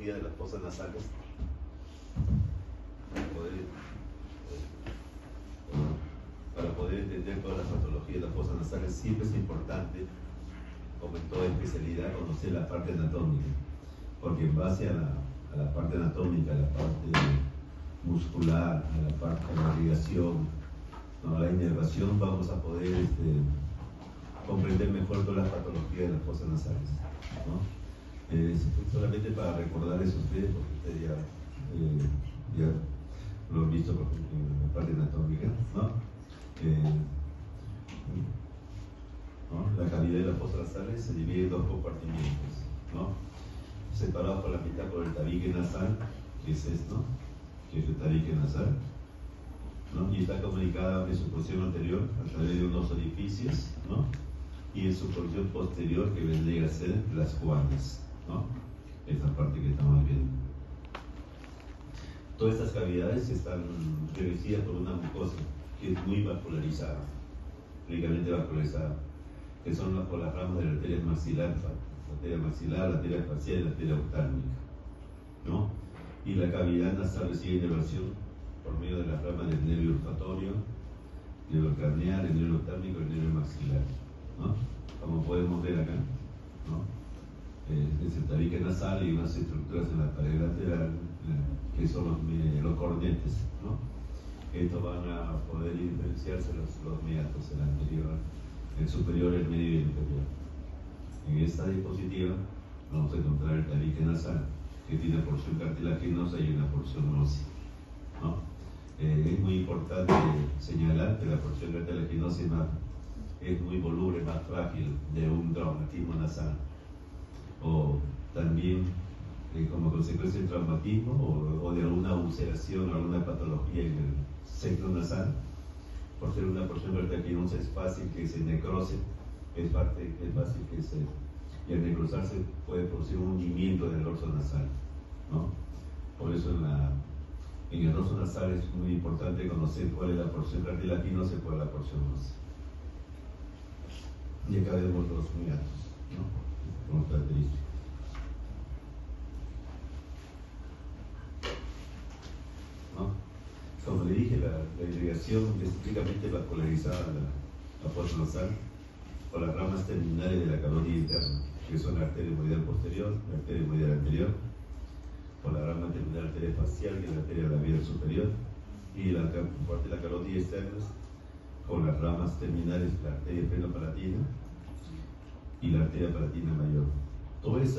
patología de las fosas nasales, para poder entender todas las patologías de las fosas nasales, siempre es importante, como en toda especialidad, conocer la parte anatómica, porque en base a la parte anatómica, a la parte muscular, a la parte de la irrigación, ¿no?, a la inervación, vamos a poder comprender mejor todas las patologías de las fosas nasales, ¿no? Solamente para recordarles a ustedes, porque ustedes ya lo han visto, por ejemplo, en la parte anatómica, ¿no? La cavidad de las fosas nasales se divide en dos compartimientos, ¿no?, separados por la mitad por el tabique nasal, que es esto, que es el tabique nasal, ¿no?, y está comunicada en su porción anterior a través de unos orificios, ¿no?, y en su porción posterior, que vendría a ser las juanas, ¿no?, esta parte que estamos viendo. Todas estas cavidades están revestidas por una mucosa que es muy vascularizada, ricamente vascularizada, que son por las ramas de la arteria maxilar, la arteria facial y la arteria oftálmica, ¿no? Y la cavidad nasal recibe inervación por medio de las ramas del nervio olfatorio, el nervio craneal, el nervio oftálmico y el nervio maxilar, ¿no? Como podemos ver acá, ¿no? Es el tabique nasal y unas estructuras en la pared lateral, que son los cornetes, ¿no? Estos van a poder diferenciarse los meatos, el anterior, el superior, el medio y el inferior. En esta diapositiva vamos a encontrar el tabique nasal, que tiene una porción cartilaginosa y una porción ósea, ¿no? Es muy importante señalar que la porción cartilaginosa es muy voluble, más frágil de un traumatismo nasal, o también como consecuencia del traumatismo o de alguna ulceración o alguna patología en el seno nasal. Por ser una porción cartilaginosa es fácil que se necrose, es fácil que y al necrosarse puede producir un hundimiento del dorso nasal, ¿no? Por eso en el dorso nasal es muy importante conocer cuál es la porción cartilaginosa y cuál es la porción ósea. Y acá vemos los meatos, ¿no?, como características. ¿No? Como le dije, la irrigación es típicamente vascularizada la fosa nasal por las ramas terminales de la carótida interna, que son la arteria hemorroidal posterior, la arteria hemorroidal anterior, por la rama terminal de la arteria facial, que es la arteria labial superior, y la parte de la carótida externa con las ramas terminales, la arteria frenopalatina y la arteria palatina mayor. Todas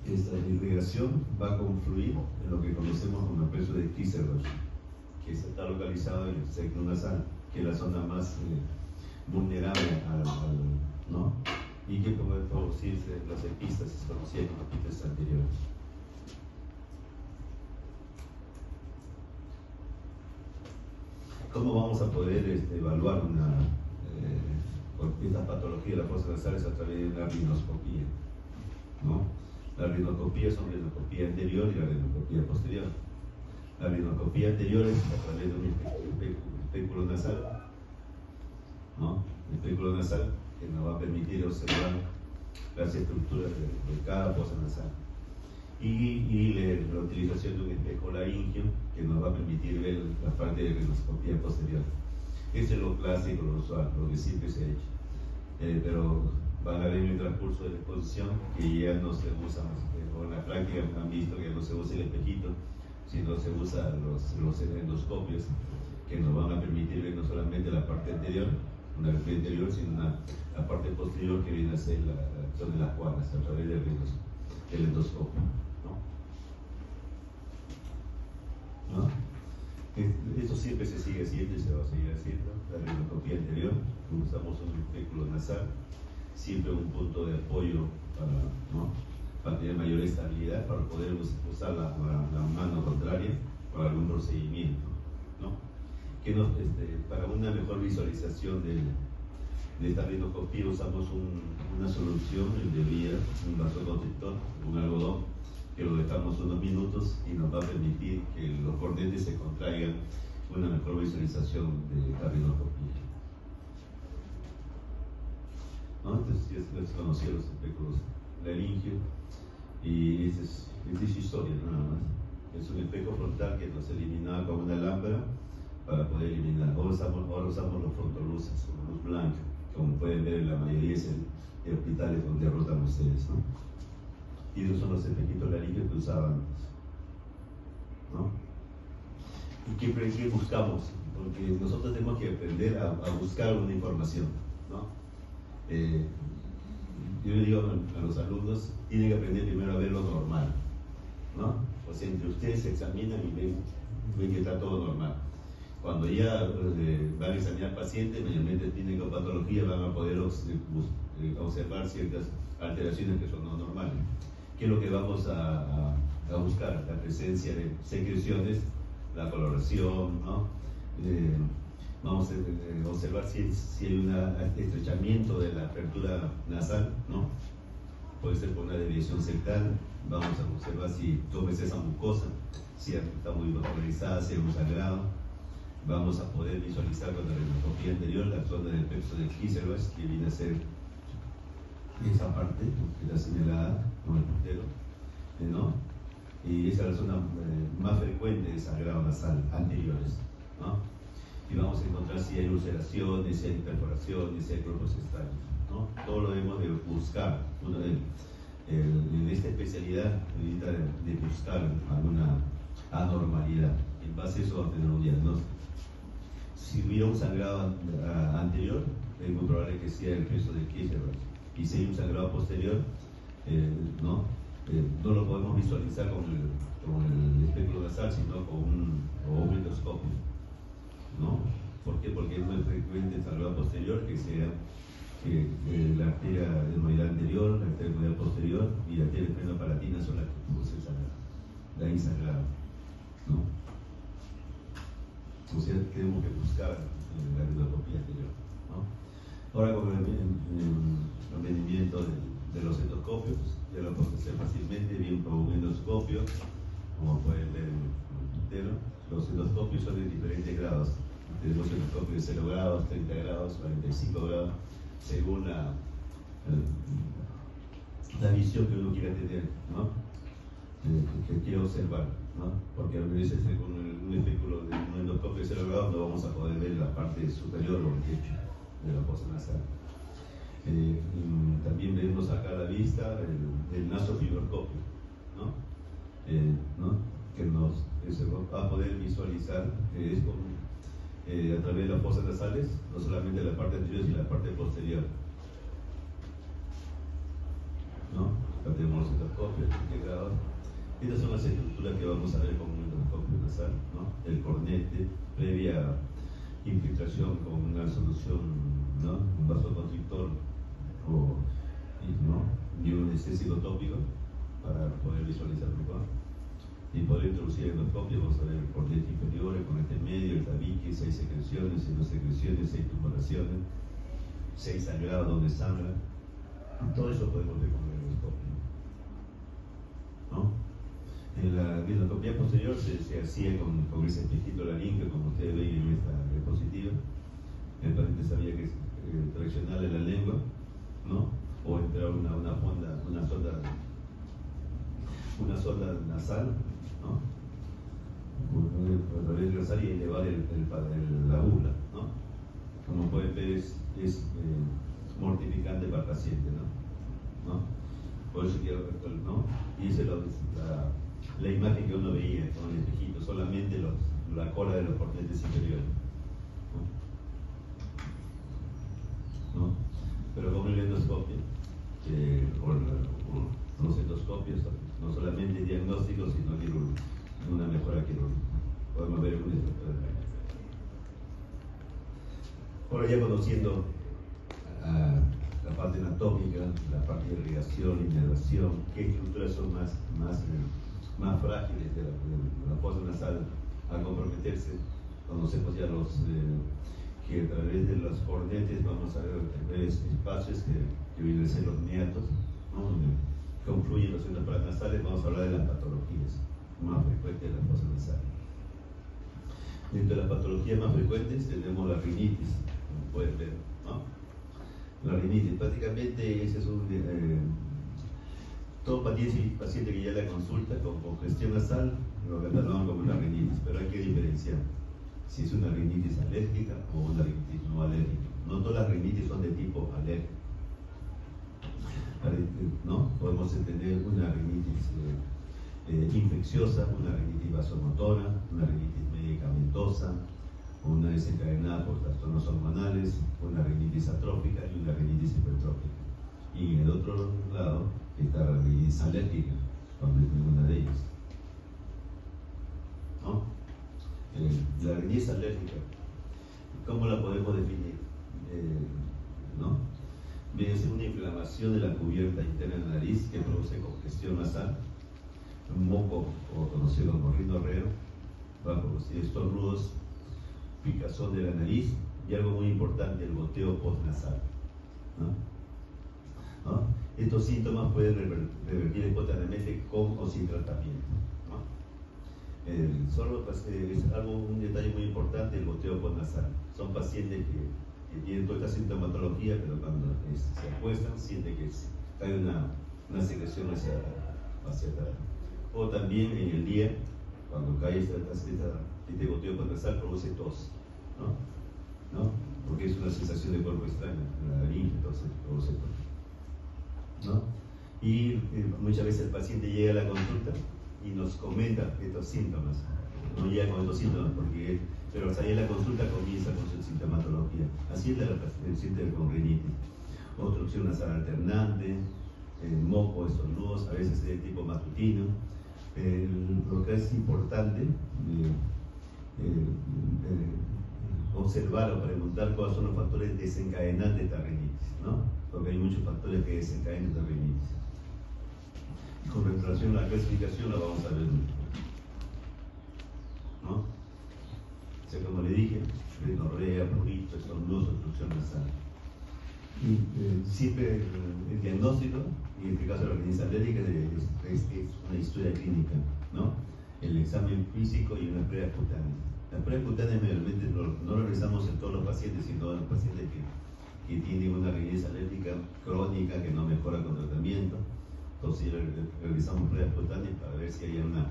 esta irrigación va a confluir en lo que conocemos como el peso de Kieserberg, que está localizado en el seno nasal, que es la zona más vulnerable ¿no?, y que puede producirse las epístasis, conocidas como epístasis anteriores. ¿Cómo vamos a poder evaluar esta patología de las fosas nasales? A través de una rinoscopía, ¿no? La rinoscopía son la rinoscopía anterior y la rinoscopía posterior. La rinoscopía anterior es a través de un espéculo nasal, ¿no?, el espéculo nasal, que nos va a permitir observar las estructuras de cada fosa nasal, y la utilización de un espejo laringio, que nos va a permitir ver la parte de rinoscopía posterior. Ese es lo clásico, lo usual, lo que siempre se ha hecho, pero van a ver en el transcurso de la exposición que ya no se usa, o en la práctica han visto que no se usa el espejito, sino se usa los endoscopios, que nos van a permitir ver no solamente la parte anterior, una parte anterior, sino la parte posterior, que viene a ser son de las juanas a través del endoscopio, ¿no? Esto siempre se sigue haciendo y se va a seguir haciendo. La rinoscopía anterior, usamos un espéculo nasal, siempre un punto de apoyo para tener mayor estabilidad, para poder usar la mano contraria para algún procedimiento, ¿no? Para una mejor visualización de esta rinoscopía usamos una solución, el de vía, un vasoconstrictor, un algodón, que lo dejamos unos minutos y nos va a permitir que los cornetes se contraigan, una mejor visualización de la rinoscopía. ¿no? Entonces es conocido los espectros laringios y esa es historia nada más. Es un espejo frontal que nos eliminaba con una lámpara para poder eliminar. Ahora usamos los frontoluces, con luz blanca, como pueden ver en la mayoría de hospitales donde rotan ustedes, ¿no? Y esos son los espejitos laringios que usaban antes, ¿no? ¿Y qué buscamos? Porque nosotros tenemos que aprender a buscar una información, ¿no? Yo le digo a los alumnos, tienen que aprender primero a ver lo normal, ¿no? O sea, entre ustedes se examinan y ven que está todo normal. Cuando ya van a examinar pacientes, mayormente tienen patología, van a poder observar ciertas alteraciones que son no normales. ¿Qué es lo que vamos a buscar? La presencia de secreciones, la coloración, ¿no? Vamos a observar si hay un estrechamiento de la apertura nasal, ¿no? Puede ser por una desviación septal. Vamos a observar si cómo es esa mucosa, si está muy vascularizada, si hay un sangrado. Vamos a poder visualizar con la radiografía anterior la zona del plexo de Kíseros, que viene a ser esa parte que está señalada con el puntero, ¿no? Y esa es la zona más frecuente de sangrado nasal anteriores, ¿no? Y vamos a encontrar si hay ulceraciones, si hay perforaciones, si hay grupos extraños, ¿no? Todo lo debemos de buscar. En esta especialidad necesita de buscar alguna anormalidad. En base a eso vamos a tener un diagnóstico. Si hubiera un sangrado anterior, es muy probable que sea el plexo de Kíseros. Y si hay un sangrado posterior, no lo podemos visualizar con el espectro nasal, sino con un endoscopio, ¿no? ¿Por qué? Porque es muy frecuente el sangrado posterior que sea la arteria adenoidal anterior, la arteria adenoidal posterior y la arteria esplenopalatina son las que producen sangrado. De ahí sangrado, ¿no? O sea, tenemos que buscar la endoscopia anterior, ¿no? Ahora con el medimiento de los endoscopios, ya lo podemos hacer fácilmente, bien con un endoscopio, como pueden ver en el puntero. Los endoscopios son de diferentes grados. Tenemos endoscopios de 0 grados, 30 grados, 45 grados, según la visión que uno quiera tener, ¿no? Que quiera observar, ¿no? Porque a veces con un espéculo de un endoscopio de 0 grados no vamos a poder ver la parte superior o el techo de la fosa nasal. También debemos sacar a la vista el nasofibroscopio, ¿no? Que se va a poder visualizar a través de las fosas nasales, no solamente la parte anterior, sino la parte posterior, ¿no? Acá tenemos los endoscopios integrados. Estas son las estructuras que vamos a ver con un endoscopio nasal, ¿no? El cornete, previa infiltración con una solución, ¿no? Un vasoconstrictor y un anestésico tópico para poder visualizar mejor. Y poder introducir el endoscopio, vamos a ver el cornete inferior, el cornete medio, el tabique, si hay secreciones, si no hay secreciones, si hay tumoraciones, si hay sangrado, donde sangra. Todo eso podemos ver con el endoscopio, ¿no? En la endoscopia posterior se hacía con ese espejito laríngeo, como ustedes ven en esta diapositiva. El paciente sabía que traccionarle la lengua, ¿no? O entrar una sonda nasal, ¿no? A través del nasal y elevar la bula, ¿no? Como pueden ver, es mortificante para el paciente, ¿no? Por eso quiero, ¿no? Y esa es la imagen que uno veía con el espejito, solamente la cola de los cornetes inferiores, ¿no? Pero con el endoscopio, o los endoscopios, no solamente diagnósticos, sino una mejora quirúrgica. Podemos ver una estructura de la. Ahora ya conociendo la parte anatómica, la parte de irrigación, inervación, qué estructuras son más frágiles de la fosa nasal a comprometerse, conocemos ya que a través de los cornetes vamos a ver espacios que vienen a ser los niatos, ¿no? Donde confluyen los centros paranasales. Vamos a hablar de las patologías más frecuentes de la fosa nasal. Dentro de las patologías más frecuentes tenemos la rinitis, como pueden ver, ¿no? La rinitis, prácticamente ese es un... todo paciente que ya la consulta con congestión nasal lo catalogan como una rinitis, pero hay que diferenciar si es una rinitis alérgica o una rinitis no alérgica. No todas las rinitis son de tipo alérgico, ¿no? Podemos entender una rinitis infecciosa, una rinitis vasomotora, una rinitis medicamentosa, una desencadenada por trastornos hormonales, una rinitis atrófica y una rinitis hipertrófica. Y en el otro lado está la rinitis alérgica, cuando es ninguna de ellas, ¿no? La rinitis alérgica, ¿cómo la podemos definir? ¿No? Bien, es una inflamación de la cubierta interna de la nariz que produce congestión nasal, un moco, o conocido como rinorreo, va a producir estornudos, picazón de la nariz y algo muy importante, el goteo postnasal, ¿no? Estos síntomas pueden revertir espontáneamente con o sin tratamiento, ¿no? Solo es un detalle muy importante, el goteo postnasal. Son pacientes que tienen toda esta sintomatología, pero cuando se acuestan sienten que cae una secreción hacia atrás. O también en el día, cuando cae este goteo postnasal, produce tos, ¿no? Porque es una sensación de cuerpo extraño, la laringe, entonces produce tos, ¿no? Y muchas veces el paciente llega a la consulta y nos comenta estos síntomas. No llega con estos síntomas, pero al salir de la consulta comienza con su sintomatología. Así es el paciente con rinitis. Obstrucción nasal alternante, moco, estornudos, a veces de tipo matutino. Lo que es importante observar o preguntar cuáles son los factores desencadenantes de esta rinitis, ¿no? Porque hay muchos factores que desencadenan esta rinitis. Con relación a la clasificación la vamos a ver, ¿no? O sea, como le dije, rinorrea, prurito, estornudos, obstrucción nasal. Y siempre el diagnóstico, y en este caso la rinitis alérgica, es una historia clínica, ¿no? El examen físico y una prueba cutánea. La prueba cutánea generalmente no la realizamos en todos los pacientes, sino en los pacientes que tienen una rinitis alérgica crónica que no mejora con tratamiento. Entonces realizamos pruebas cutáneas para ver si hay una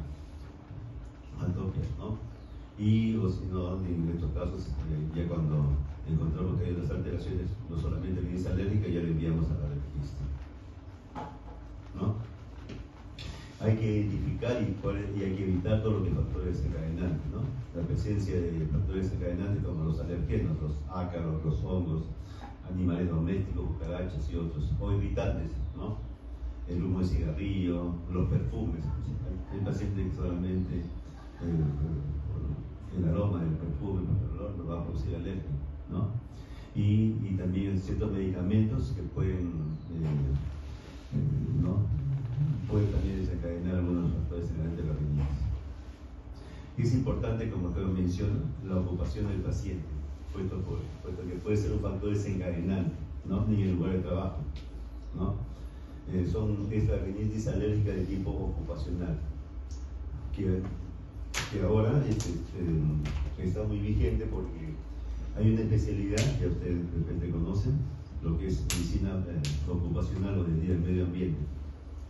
atopia, ¿no? Y o si no, en estos casos, ya cuando encontramos que hay unas alteraciones, no solamente rinitis alérgica, ya le enviamos a la alergista, ¿no? Hay que identificar y hay que evitar todo lo que es factores desencadenantes, ¿no? La presencia de factores desencadenantes como los alergenos, los ácaros, los hongos, animales domésticos, cucarachas y otros, o irritantes, ¿no? El humo de cigarrillo, los perfumes. Hay pacientes que solamente el aroma del perfume, el olor, lo va a producir alergia, ¿no? Y también ciertos medicamentos que pueden, ¿no? Pueden también desencadenar algunos factores desencadenantes de la rinitis. Es importante, como acá menciono, la ocupación del paciente, puesto que puede ser un factor desencadenante, ¿no? Ni en el lugar de trabajo, ¿no? Es la rinitis alérgica de tipo ocupacional, que ahora está muy vigente porque hay una especialidad que ustedes de repente conocen, lo que es medicina ocupacional o del medio ambiente,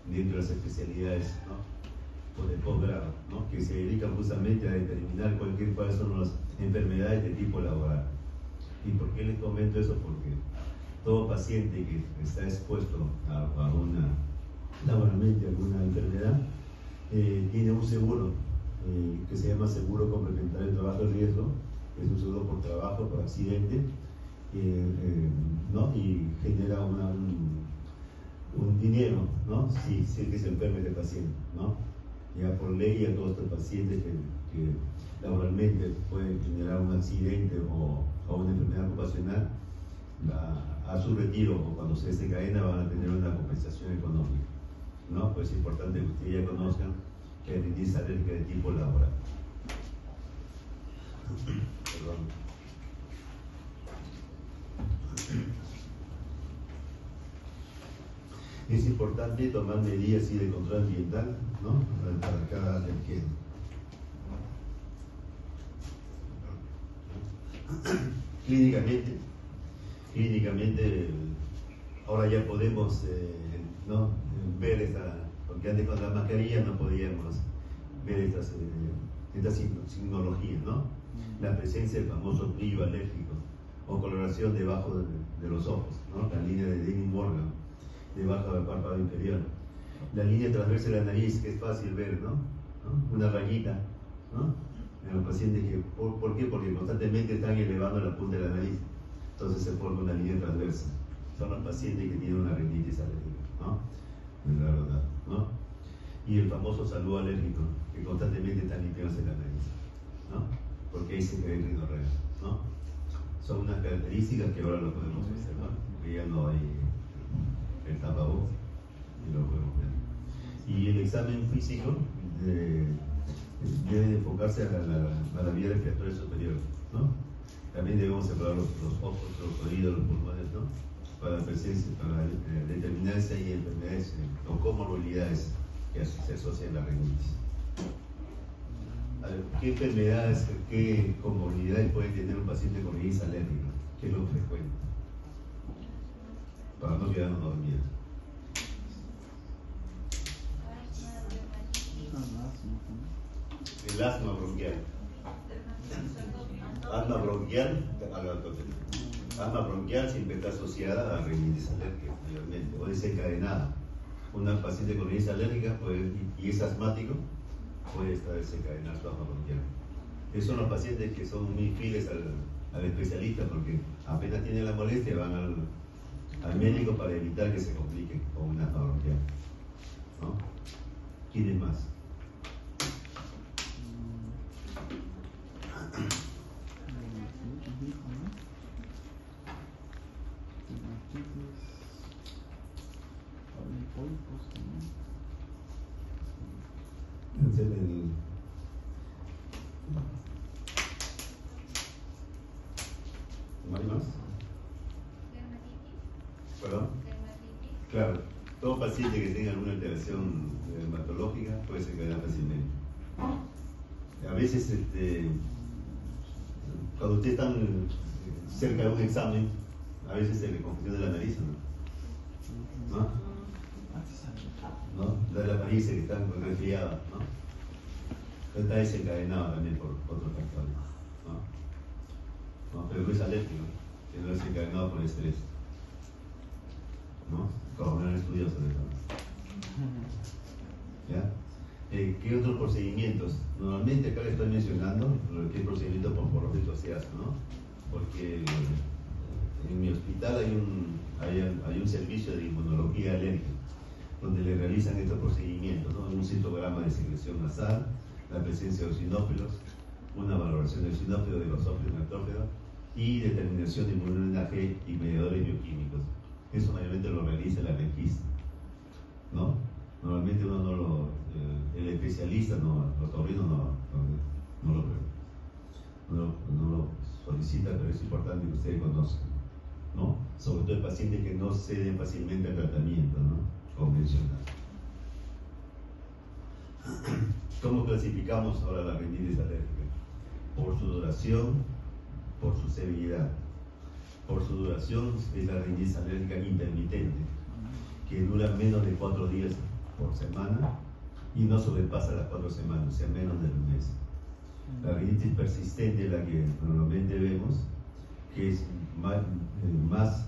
dentro de las especialidades, ¿no? O de posgrado, ¿no? Que se dedican justamente a determinar cuáles son las enfermedades de tipo laboral. ¿Y por qué les comento eso? Porque todo paciente que está expuesto laboralmente a alguna enfermedad tiene un seguro que se llama seguro complementario de trabajo de riesgo, que es un seguro por trabajo, por accidente, ¿no? Y genera un dinero, ¿no? Si es que se enferma este paciente, ¿no? Ya por ley a todos estos pacientes que laboralmente pueden generar un accidente o una enfermedad ocupacional, a su retiro o cuando se desencadena van a tener una compensación económica, ¿no? Pues es importante que ustedes ya conozcan que hay rinitis alérgica de tipo laboral. Perdón. Es importante tomar medidas de control ambiental, ¿no? Para cada alergeno. Clínicamente Ahora ya podemos ¿no? ver porque antes con la mascarilla no podíamos ver estas signologías, ¿no? La presencia del famoso brillo alérgico o coloración debajo de los ojos, ¿no? La línea de Denning Morgan, debajo del párpado inferior. La línea transversa de la nariz, que es fácil ver, ¿no? Una rayita, ¿no? En los pacientes que, ¿por qué? Porque constantemente están elevando la punta de la nariz, entonces se forma una línea transversa. Son los pacientes que tienen una rinitis alérgica, ¿no? La verdad, ¿no? Y el famoso saludo alérgico, que constantemente están limpiándose la nariz, ¿no? Porque ahí se cae el rinorrea, ¿no? Son unas características que ahora lo podemos observar, porque ya no hay el tapabocas y lo podemos ver. Y el examen físico debe enfocarse a la vía respiratoria superior, ¿no? También debemos separar los ojos, los oídos, los pulmones, ¿no? Para determinar si hay enfermedades o comorbilidades que se asocian a la rinitis. ¿Qué enfermedades, qué comorbilidades puede tener un paciente con rinitis alérgica? ¿Qué es lo frecuente? Para no quedarnos dormidos. El asma bronquial. Asma bronquial siempre está asociada a rinitis alérgica mayormente, o desencadenada. Una paciente con rinitis alérgica y es asmático, puede estar desencadenada su asma bronquial. Esos son los pacientes que son muy fieles al especialista, porque apenas tienen la molestia van al médico para evitar que se complique con una asma bronquial, ¿no? ¿Quién es más? ¿No hay más? ¿Perdón? Claro, todo paciente que tenga alguna alteración dermatológica puede desencadenar fácilmente. A veces, cuando usted está cerca de un examen, a veces se le confusiona la nariz, ¿no? ¿No? La nariz que está resfriada, ¿no? Está desencadenada también por otros factores, ¿no? Pero no es alérgico, que no es desencadenado por el estrés, ¿no? Como un estudio sobre todo. ¿Ya? ¿Qué otros procedimientos? Normalmente acá le estoy mencionando qué procedimiento por porrófito se hace, ¿no? Porque en mi hospital hay un servicio de inmunología alérgica donde le realizan estos procedimientos, ¿no? Un citograma de secreción nasal, la presencia de eosinófilos, una valoración de eosinófilos de los óxidos nitrógenos y determinación de inmunina G y mediadores bioquímicos. Eso mayormente lo realiza el alergista, ¿no? Normalmente uno no el especialista, los otorrinos no lo solicita, pero es importante que ustedes conozcan, ¿no? Sobre todo el paciente que no ceden fácilmente al tratamiento, ¿no? Convencional. ¿Cómo clasificamos ahora la rinitis alérgica? Por su duración, por su severidad. Por su duración es la rinitis alérgica intermitente, que dura menos de 4 días por semana y no sobrepasa las 4 semanas, o sea, menos de un mes. La rinitis persistente es la que normalmente vemos, que es más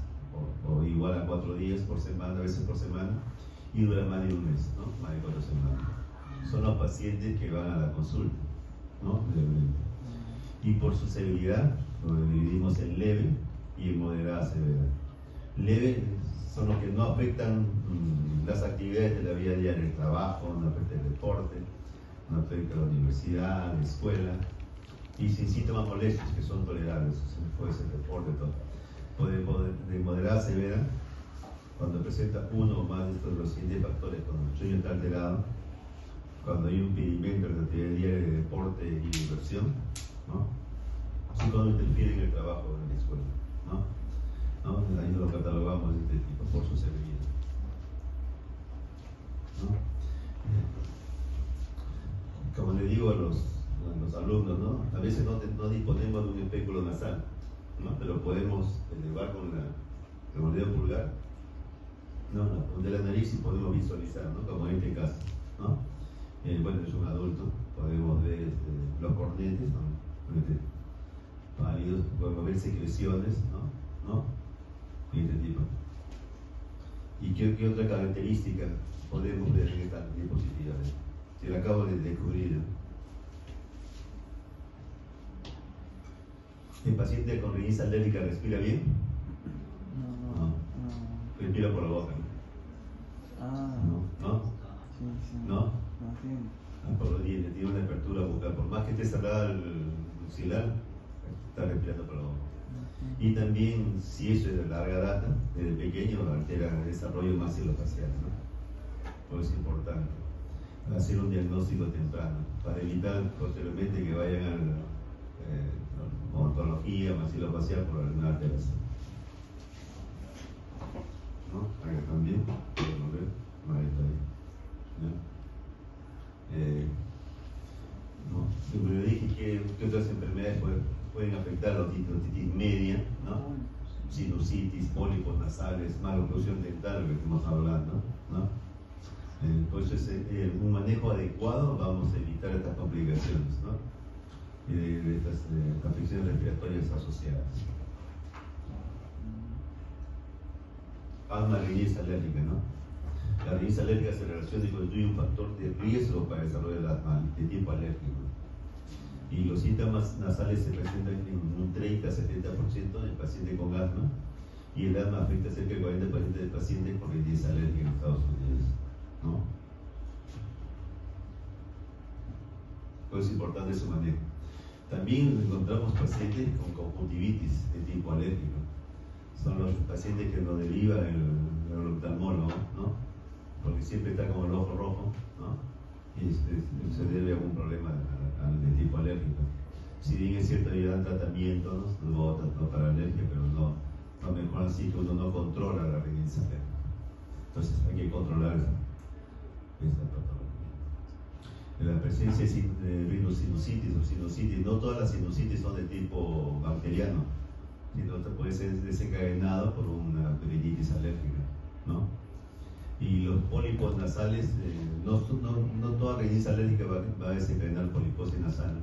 o igual a 4 días por semana, a veces por semana, y dura más de un mes, ¿no? Más de 4 semanas. Son los pacientes que van a la consulta, ¿no? Y por su severidad, lo dividimos en leve y en moderada severa. Leve son los que no afectan las actividades de la vida diaria, el trabajo, no afecta el deporte, no afecta la universidad, la escuela, y sin síntomas molestos que son tolerables, puede ser deporte, todo. De moderada severa, cuando presenta uno o más de los siguientes factores, cuando el sueño está alterado, cuando hay un impedimento en la actividad diaria de deporte y diversión, ¿no? Así cuando interfiere en el trabajo en la escuela, ¿no? Ahí lo catalogamos de este tipo por su severidad, ¿no? Como le digo a los alumnos, ¿no? A veces no disponemos de un espéculo nasal, ¿no? Pero podemos elevar con el dedo pulgar ¿no? De la nariz y podemos visualizar, ¿no? Como en este caso, ¿no? Bueno, es un adulto, podemos ver los cornetes, ¿no? Pálidos, podemos ver secreciones, ¿no? Y este tipo. ¿Y qué otra característica podemos ver en esta diapositiva? Se la acabo de descubrir. ¿El paciente con rinitis alérgica respira bien? No. Respira por la boca, ¿no? ¿No? Sí. ¿No? Por los dientes, tiene una apertura bucal. Por más que esté cerrada el maxilar, está respirando por la boca. Y también, si eso es de larga data, desde pequeño altera el desarrollo maxilofacial, ¿no? Por eso es importante hacer un diagnóstico temprano para evitar posteriormente que vayan a la odontología maxilofacial por alguna alteración, ¿no? Acá también podemos ver, ahí está ahí, ¿no? Como yo dije, ¿qué otras enfermedades pueden afectar la otitis media, ¿no? Sinusitis, pólipos nasales, maloclusión dental, lo que estamos hablando, ¿no? Pues un manejo adecuado vamos a evitar estas complicaciones, ¿no? Y de estas afecciones respiratorias asociadas. Asma, rinitis alérgica, ¿no? La rinitis alérgica se relaciona y constituye un factor de riesgo para el desarrollo del asma de tipo alérgico. Y los síntomas nasales se presentan en un 30-70% del paciente con asma, y el asma afecta a cerca del 40% de pacientes con rinitis alérgica en Estados Unidos, ¿no? Pues es importante su manejo. También encontramos pacientes con conjuntivitis de tipo alérgico. Son los pacientes que nos deriva el oftalmólogo, ¿no? Porque siempre está como el ojo rojo, ¿no? Y se debe a algún problema de tipo alérgico. Si bien es cierto, hay tratamientos, no para alergia, pero no mejor así que uno no controla la rinitis alérgica. Entonces hay que controlar esta patología. La presencia de rhinosinusitis o sinusitis, no todas las sinusitis son de tipo bacteriano, sino puede ser desencadenado por una rinitis alérgica, ¿no? Y los pólipos nasales, no toda rinitis alérgica va a desencadenar poliposis nasal,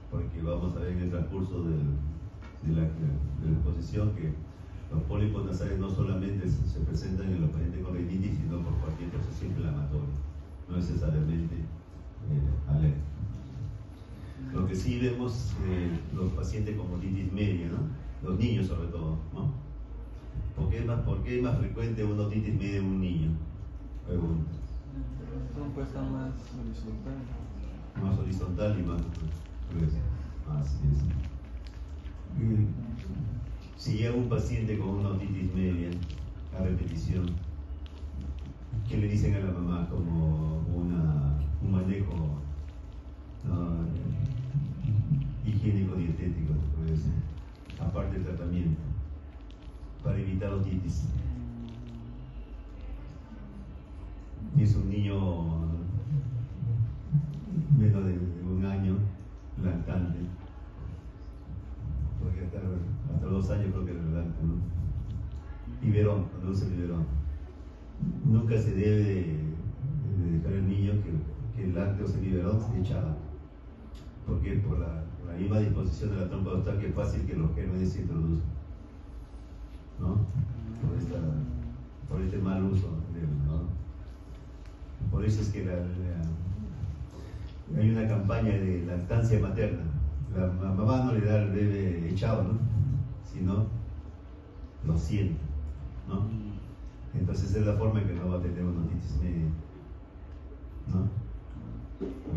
porque vamos a ver en el transcurso de la exposición que los pólipos nasales no solamente se presentan en los pacientes con rinitis, sino por cualquier proceso inflamatorio, no necesariamente alérgico. Lo que sí vemos, los pacientes con otitis media, ¿no? Los niños sobre todo, ¿no? ¿Por qué es más frecuente una otitis media en un niño? Pregunta. Está más horizontal. Más horizontal y más gruesa. Así es. Si llega un paciente con una otitis media a repetición, ¿qué le dicen a la mamá como un manejo higiénico dietético, aparte del tratamiento, para evitar otitis? Y es un niño menos de un año, lactante, porque hasta 2 años creo que era lactante, ¿no? Biberón, cuando usa el biberón. Nunca se debe de dejar al niño que el lácteos, el biberón se echaba, porque por la misma disposición de la trompa ductal que es fácil que los gérmenes se introduzcan, ¿no? Por este mal uso, ¿no? Por eso es que hay una campaña de lactancia materna. La mamá no le da al bebé echado, ¿no? Sino lo siente, ¿no? Entonces es la forma en que no va a tener una otitis media, ¿no?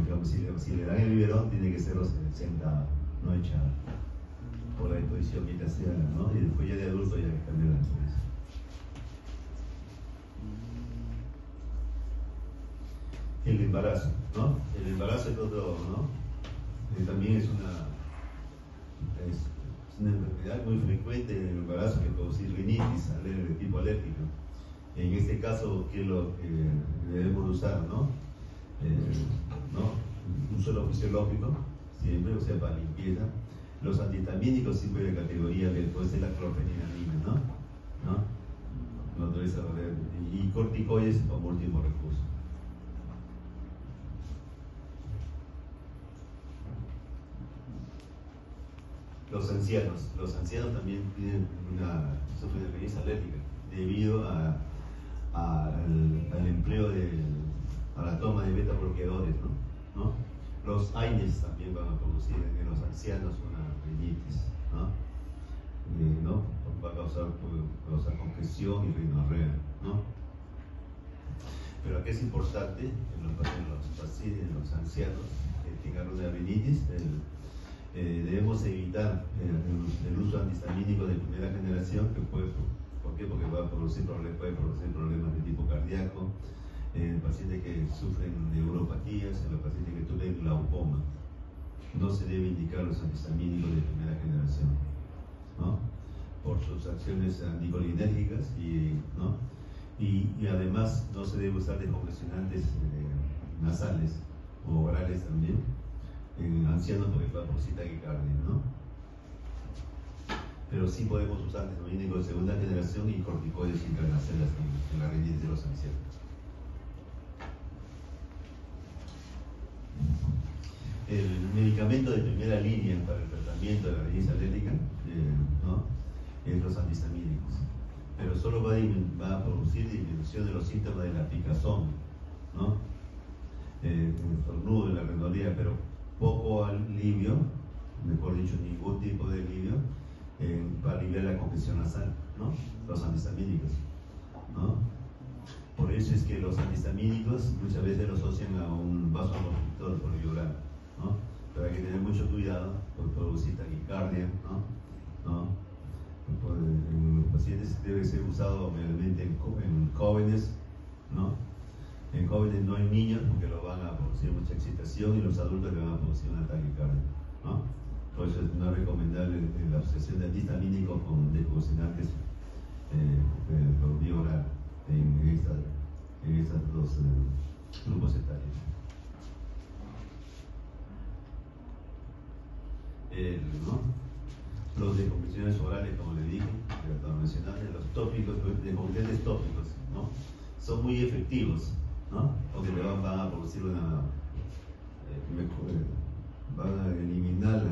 Digamos, si le dan el biberón, tiene que ser sentado, no echado, por la disposición mientras sea, ¿no? Y después ya de adulto ya cambia la disposición. El embarazo, ¿no? El embarazo es otro, ¿no? También es una enfermedad muy frecuente en el embarazo que produce rinitis de tipo alérgico. En este caso, ¿qué es lo que debemos usar, ¿no? Un suelo fisiológico, siempre, o sea, para limpieza. Los antihistamínicos siempre de categoría B, puede ser la clorfeniramina, ¿no? naturaleza y corticoides como último recurso. Los ancianos también sufren de rinitis alérgica debido al empleo a la toma de beta bloqueadores, ¿no? Los AINES también van a producir en los ancianos una rinitis, ¿no? Va a causar congestión y rinorrea, ¿no? Pero aquí es importante en los ancianos que tengan una rinitis, debemos evitar el uso antihistamínico de primera generación, que ¿por qué? Porque puede producir problemas de tipo cardíaco, en pacientes que sufren neuropatías, en los pacientes que sufren glaucoma. No se debe indicar los antihistamínicos de primera generación, ¿no? Por sus acciones anticolinérgicas ¿no? Y además no se debe usar descongestionantes nasales o orales también en ancianos porque puede producir taquicardia, ¿no? Pero sí podemos usar antihistamínicos de segunda generación y corticoides intranasales en la rinitis de los ancianos. El medicamento de primera línea para el tratamiento de la rinitis alérgica, ¿no? Es los antihistamínicos, pero solo va a producir disminución de los síntomas de la picazón, ¿no? El estornudo, la rinorrea, pero poco alivio, mejor dicho, ningún tipo de alivio para aliviar la congestión nasal, ¿no? Los antihistamínicos, ¿no? Por eso es que los antihistamínicos muchas veces los asocian a un vasoconstrictor por violar, ¿no? Pero hay que tener mucho cuidado por producir taquicardia, ¿no? En los pacientes debe ser usado obviamente en jóvenes, ¿no? En jóvenes, no en niños, porque lo van a producir mucha excitación y los adultos le van a producir una taquicardia, ¿no? Por eso no es recomendable la asociación de antihistamínicos con descongestionantes por vía oral en estos dos grupos etarios. ¿No? Los descompresiones orales, como le dije, que lo estaba mencionando, los tópicos, descompresiones tópicos, ¿no? Son muy efectivos, ¿no? Porque van a producir van a eliminar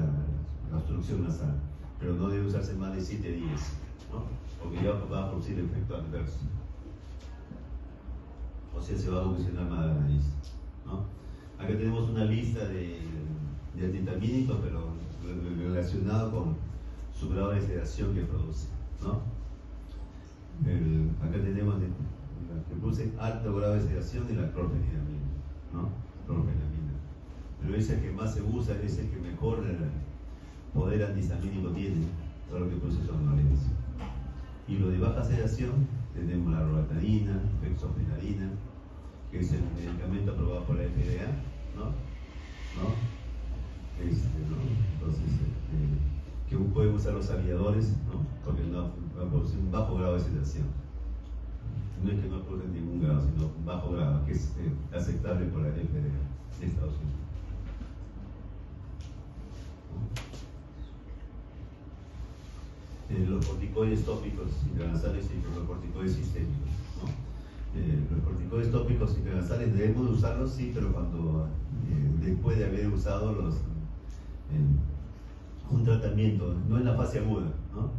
la obstrucción nasal, pero no debe usarse más de 7 días, ¿no? Porque ya va a producir efecto adverso. O sea, se va a congestionar más la nariz, ¿no? Acá tenemos una lista de antihistamínicos, pero relacionado con su grado de sedación que produce, ¿no? Acá tenemos que produce alto grado de sedación y la clorfenidamina, ¿no? Clorfenidamina. Pero ese que más se usa es el que mejor poder antihistamínico tiene, todo lo que produce somnolencia. Y lo de baja sedación tenemos la roatalina, fexofenadina, que es el medicamento aprobado por la FDA, ¿no? Entonces, que pueden usar los aviadores, ¿no? Porque no va a producir un bajo grado de sedación. No es que no produce ningún grado, sino un bajo grado, que es aceptable por la FDA de Estados Unidos. Los corticoides tópicos intranasales y los corticoides sistémicos, ¿no? Los corticoides tópicos intranasales debemos usarlos, sí, pero cuando después de haber usado un tratamiento, no en la fase aguda, ¿no?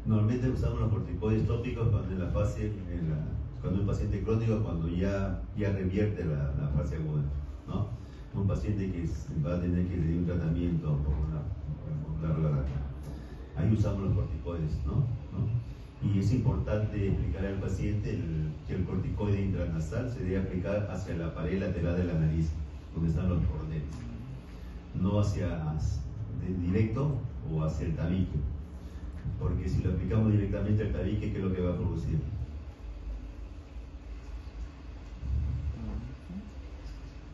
Normalmente usamos los corticoides tópicos cuando en la fase, cuando un paciente crónico, cuando ya revierte la fase aguda, ¿no? Un paciente que va a tener que recibir un tratamiento por una larga data. Ahí usamos los corticoides, ¿no? Y es importante explicar al paciente que el corticoide intranasal se debe aplicar hacia la pared lateral de la nariz, donde están los cornetes, no hacia directo o hacia el tabique, porque si lo aplicamos directamente al tabique, ¿qué es lo que va a producir?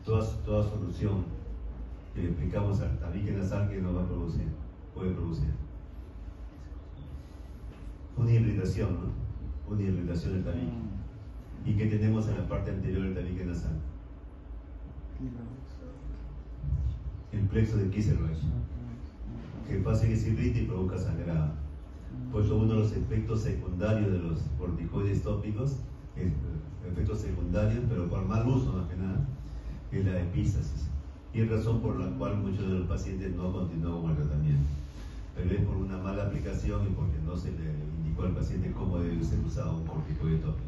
Toda solución que le aplicamos al tabique nasal, ¿qué nos va a producir? Puede producir una irritación, ¿no? Una irritación del tabique. ¿Y qué tenemos en la parte anterior del tabique nasal? El plexo de Kisselreich, que pasa que se irrita y provoca sangrado. Por eso uno de los efectos secundarios de los corticoides tópicos, efectos secundarios, pero por mal uso más que nada, es la epístasis. Y es razón por la cual muchos de los pacientes no continúan con el tratamiento. Pero es por una mala aplicación y porque no se le indicó al paciente cómo debe ser usado un corticoide tópico.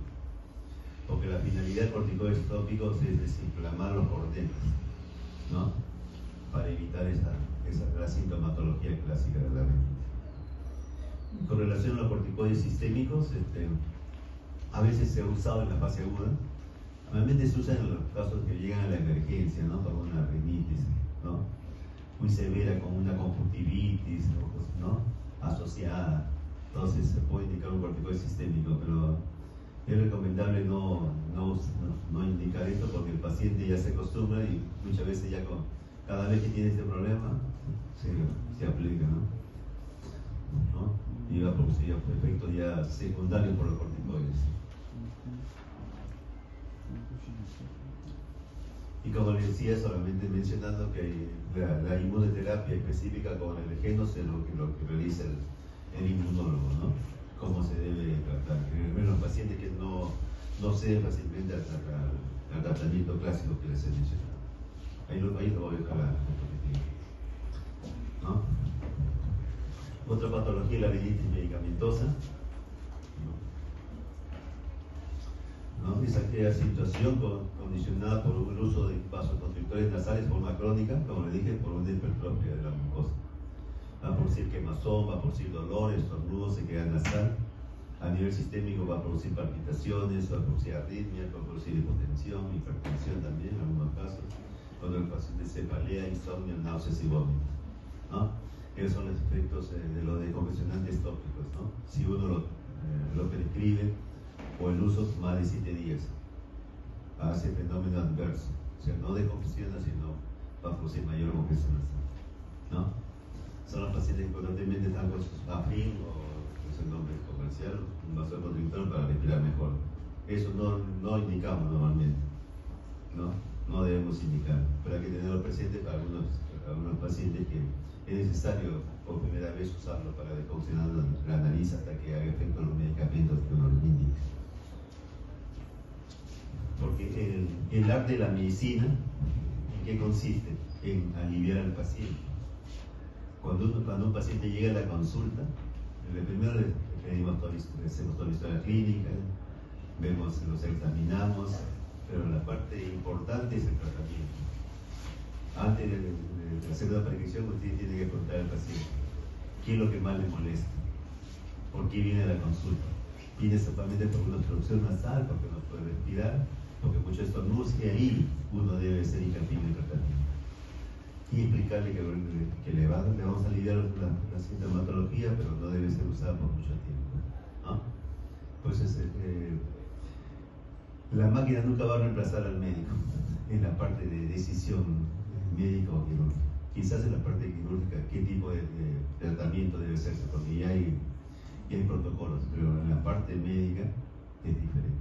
Porque la finalidad de corticoides tópicos es desinflamar los cornetes, ¿no? Para evitar la sintomatología clásica de la rinitis. Con relación a los corticoides sistémicos, a veces se ha usado en la fase aguda. Normalmente se usa en los casos que llegan a la emergencia, ¿no? Como una rinitis, ¿no? Muy severa, como una conjuntivitis, ¿no? Asociada. Entonces se puede indicar un corticoide sistémico, pero es recomendable no indicar esto porque el paciente ya se acostumbra y muchas veces ya cada vez que tiene este problema se aplica, ¿no? Y va a producir efectos ya secundarios por los corticoides. Y como les decía, solamente mencionando que la inmunoterapia específica con el genos es lo que realiza el inmunólogo, ¿no? Cómo se debe tratar. Los pacientes que no ceden fácilmente al tratamiento clásico que les he mencionado. Ahí lo voy a dejar ¿no? Otra patología es la rinitis medicamentosa, ¿no? Es aquella situación condicionada por un uso de vasoconstrictores nasales de forma crónica, como le dije, por una hipertrofia de la mucosa. Va a producir quemazón, va a producir dolores, estornudos, sequedad nasal. A nivel sistémico va a producir palpitaciones, va a producir arritmias, va a producir hipotensión, hipertensión también en algunos casos. Cuando el paciente cefalea, insomnio, náuseas y vómitos, ¿no? Esos son los efectos de los decongestionantes tópicos, ¿no? Si uno lo prescribe o el uso más de 7 días, hace fenómeno adverso, o sea, no decongestiona, sino va a producir mayor congestión nasal, ¿no? Son los pacientes que constantemente están con sus AFIN o es el nombre comercial, un vasoconstrictor para respirar mejor. Eso no indicamos normalmente, no debemos indicar, pero hay que tenerlo presente para algunos pacientes que es necesario por primera vez usarlo para decongestionar la nariz hasta que haga efecto los medicamentos que uno les indica. Porque el arte de la medicina, ¿en qué consiste? En aliviar al paciente. Cuando un paciente llega a la consulta, primero le hacemos toda la historia clínica, los examinamos, pero la parte importante es el tratamiento. Antes de hacer una prescripción, usted tiene que preguntar al paciente qué es lo que más le molesta, por qué viene a la consulta. Viene solamente por una obstrucción nasal, porque no puede respirar, porque muchos estornudos, y ahí uno debe ser hincapié en el tratamiento. Y explicarle que le vamos a aliviar la sintomatología, pero no debe ser usada por mucho tiempo, ¿no? Pues la máquina nunca va a reemplazar al médico en la parte de decisión médica o quirúrgica. Quizás en la parte quirúrgica, qué tipo de tratamiento debe hacerse, porque ya hay protocolos, pero en la parte médica es diferente.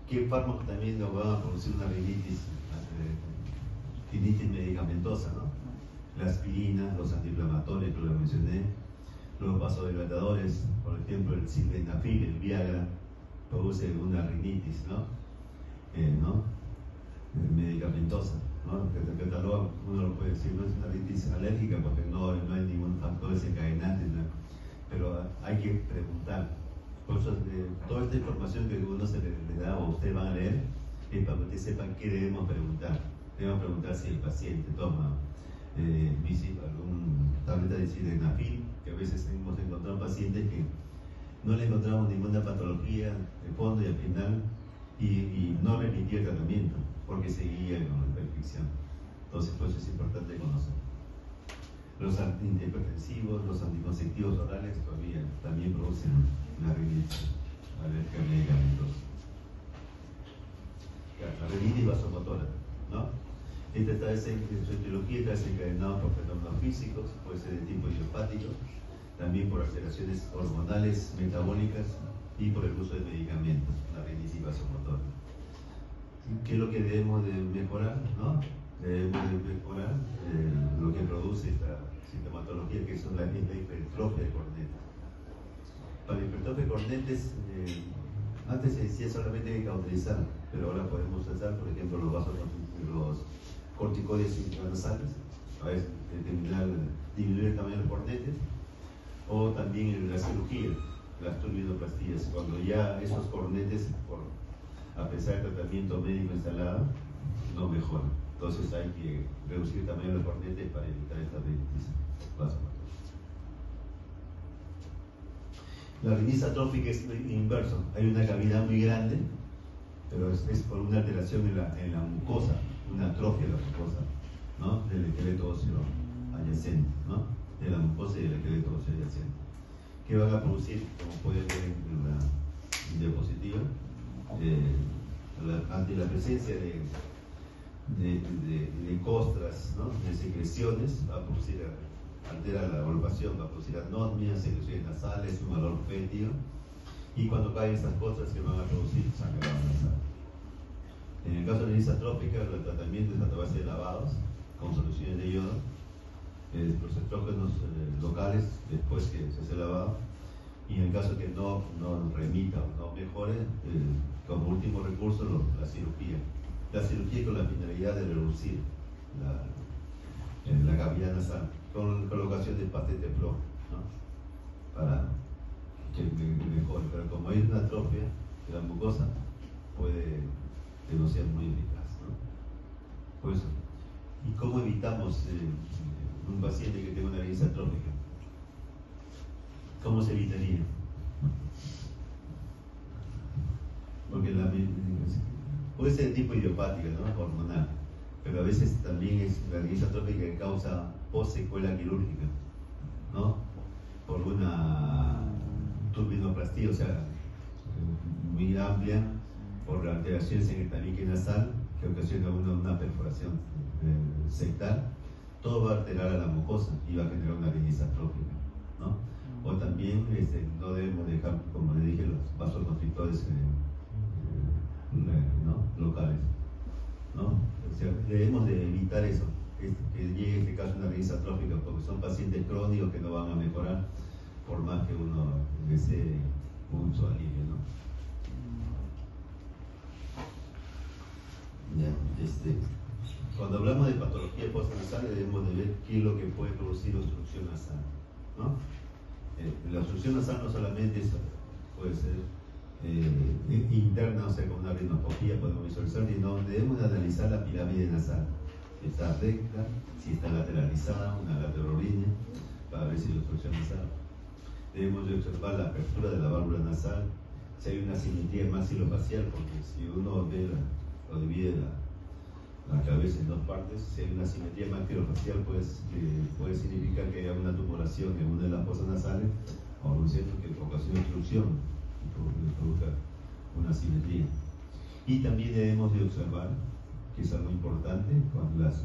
¿Qué fármacos también nos van a producir una rinitis medicamentosa, ¿no? La aspirina, los antiinflamatorios, que lo mencioné, los vasodilatadores, por ejemplo, el sildenafil, el Viagra, produce una rinitis, medicamentosa, ¿no? Que cataloga, uno lo puede decir, no es una rinitis alérgica porque no hay ningún factor desencadenante, ¿no? Pero hay que preguntar. Por eso, toda esta información que uno se le da o ustedes van a leer es para que ustedes sepan qué debemos preguntar. Debemos preguntar si el paciente toma algún tableta de sildenafil, que a veces hemos encontrado pacientes que no le encontramos ninguna patología de fondo y al final y no repitió el tratamiento porque seguía con la prescripción. Entonces, pues es importante conocer. Los antihipertensivos, los anticonceptivos orales todavía también producen una rinitis alérgica medicamentosa. La rinitis vasomotora, ¿no? Esta su etiología está desencadenada por fenómenos físicos, puede ser de tipo idiopático, también por alteraciones hormonales, metabólicas y por el uso de medicamentos, la rinitis vasomotora. ¿Qué es lo que debemos de mejorar, ¿no? debemos de mejorar lo que produce esta sintomatología, que es la hipertrofia de cornetes. Para la hipertrofia de cornetes, antes se decía solamente que hay que cauterizar, pero ahora podemos usar, por ejemplo, los corticoides intranasales, a veces disminuir el tamaño de los cornetes, o también la cirugía, las turbinoplastías, cuando ya esos cornetes, a pesar del tratamiento médico instalado, no mejoran. Entonces hay que reducir el tamaño de los cornetes para evitar esta rinitis vascular. La rinitis atrófica es inverso, hay una cavidad muy grande, pero es por una alteración en la mucosa, una atrofia de la mucosa, ¿no? Del esqueleto óseo adyacente, ¿no? De la mucosa y del esqueleto óseo adyacente. ¿Qué van a producir? Como pueden ver en la diapositiva, ante la presencia de costras, ¿no? De secreciones, va a producir, altera la olfación, va a producir anosmia, secreciones nasales, un olor fétido, y cuando caen estas costras que van a producir sangrado nasal. En el caso de rinitis atrófica, el tratamiento es a través de lavados con soluciones de yodo, los estrógenos locales después que se hace el lavado, y en el caso que no remita o no mejore, como último recurso la cirugía. La cirugía con la finalidad de reducir la cavidad nasal, con colocación de patente flojo, ¿no? Para que mejore, pero como hay una atrofia de la mucosa, puede que no sea muy eficaz, ¿no? Por eso. ¿Y cómo evitamos un paciente que tenga una rinitis atrófica? ¿Cómo se evitaría? Porque puede ser de tipo idiopática, ¿no? Hormonal, pero a veces también es la rinitis atrófica que causa post-secuela quirúrgica, ¿no? Por una turbinoplastía, o sea, muy amplia, por alteraciones en el tabique nasal que ocasiona una perforación septal. Todo va a alterar a la mucosa y va a generar una rinitis atrófica, ¿no? O también no debemos dejar, como le dije, los vasoconstrictores ¿no? locales, ¿no? O sea, debemos de evitar eso, que llegue en este caso una rinitis atrófica, porque son pacientes crónicos que no van a mejorar por más que uno desee mucho alivio, ¿no? Ya, cuando hablamos de patología postnasal debemos de ver qué es lo que puede producir obstrucción nasal, ¿no? La obstrucción nasal no solamente puede ser interna, o sea, con una rinoscopía podemos visualizar, sino debemos de analizar la pirámide nasal, si está recta, si está lateralizada, una laterorínea, para ver si hay obstrucción nasal. Debemos de observar la apertura de la válvula nasal, si hay una simetría maxilofacial, porque si uno ve o divide la cabeza en dos partes, si hay una simetría maxilofacial, pues puede significar que haya una tumoración en una de las fosas nasales, o un centro que ocasiona obstrucción y produzca una simetría. Y también debemos de observar, que es algo importante, con las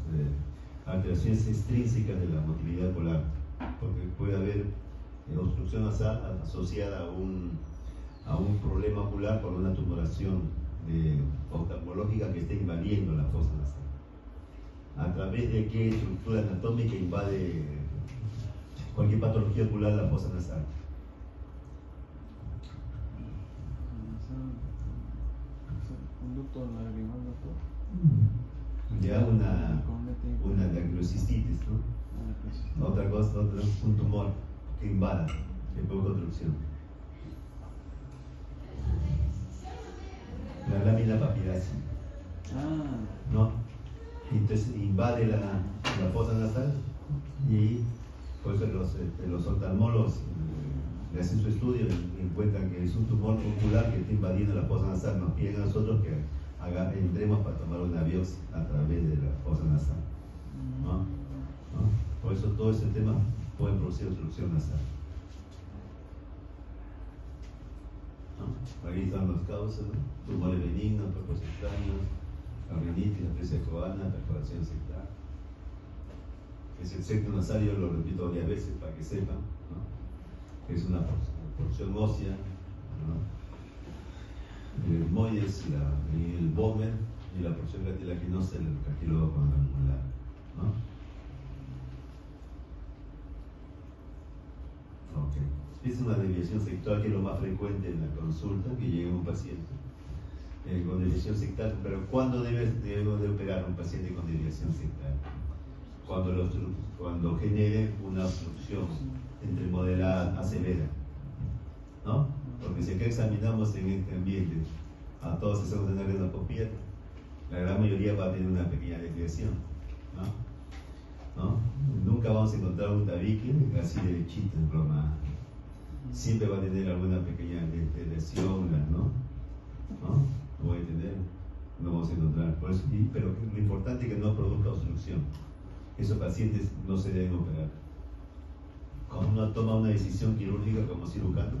alteraciones extrínsecas de la motilidad polar, porque puede haber obstrucción nasal asociada a un problema ocular por una tumoración oftalmológica que está invadiendo la fosa nasal. ¿A través de qué estructura anatómica invade cualquier patología ocular la fosa nasal? Conducto lagrimal, doctor. Ya una diagnosistitis, ¿no? Otra cosa, un tumor que invada, que provoca obstrucción. La lámina papilácea, ¿no? Entonces invade la fosa nasal y pues los oftalmólogos le hacen su estudio y encuentran que es un tumor ocular que está invadiendo la fosa nasal. Nos piden a nosotros que entremos para tomar una biopsia a través de la fosa nasal, ¿no? Por eso todo ese tema puede producir obstrucción nasal, ¿no? Ahí están las causas, ¿no? Tumores benignos, cuerpos extraños, la rinitis, atresia coana, perforación septal. Es el septo nasal, yo lo repito varias veces para que sepan, ¿no? Es una porción ósea, ¿no? El moides y el Bowman, y la porción cartilaginosa del cartílago quadrangular, ¿no? Ok. Es una desviación sectal que es lo más frecuente en la consulta, que llega un paciente con desviación sectal. Pero ¿cuándo debe de operar un paciente con desviación sectal? Cuando genere una obstrucción entre moderada a severa, ¿no? Porque si acá examinamos en este ambiente a todos esos de una renocopía, la gran mayoría va a tener una pequeña desviación, ¿no? Nunca vamos a encontrar un tabique así derechito en Roma. Siempre va a tener alguna pequeña desviación, ¿no? No voy a entender, no vamos a encontrar. Por eso, pero lo importante es que no produzca obstrucción. Esos pacientes no se deben operar. Cuando uno toma una decisión quirúrgica como cirujano,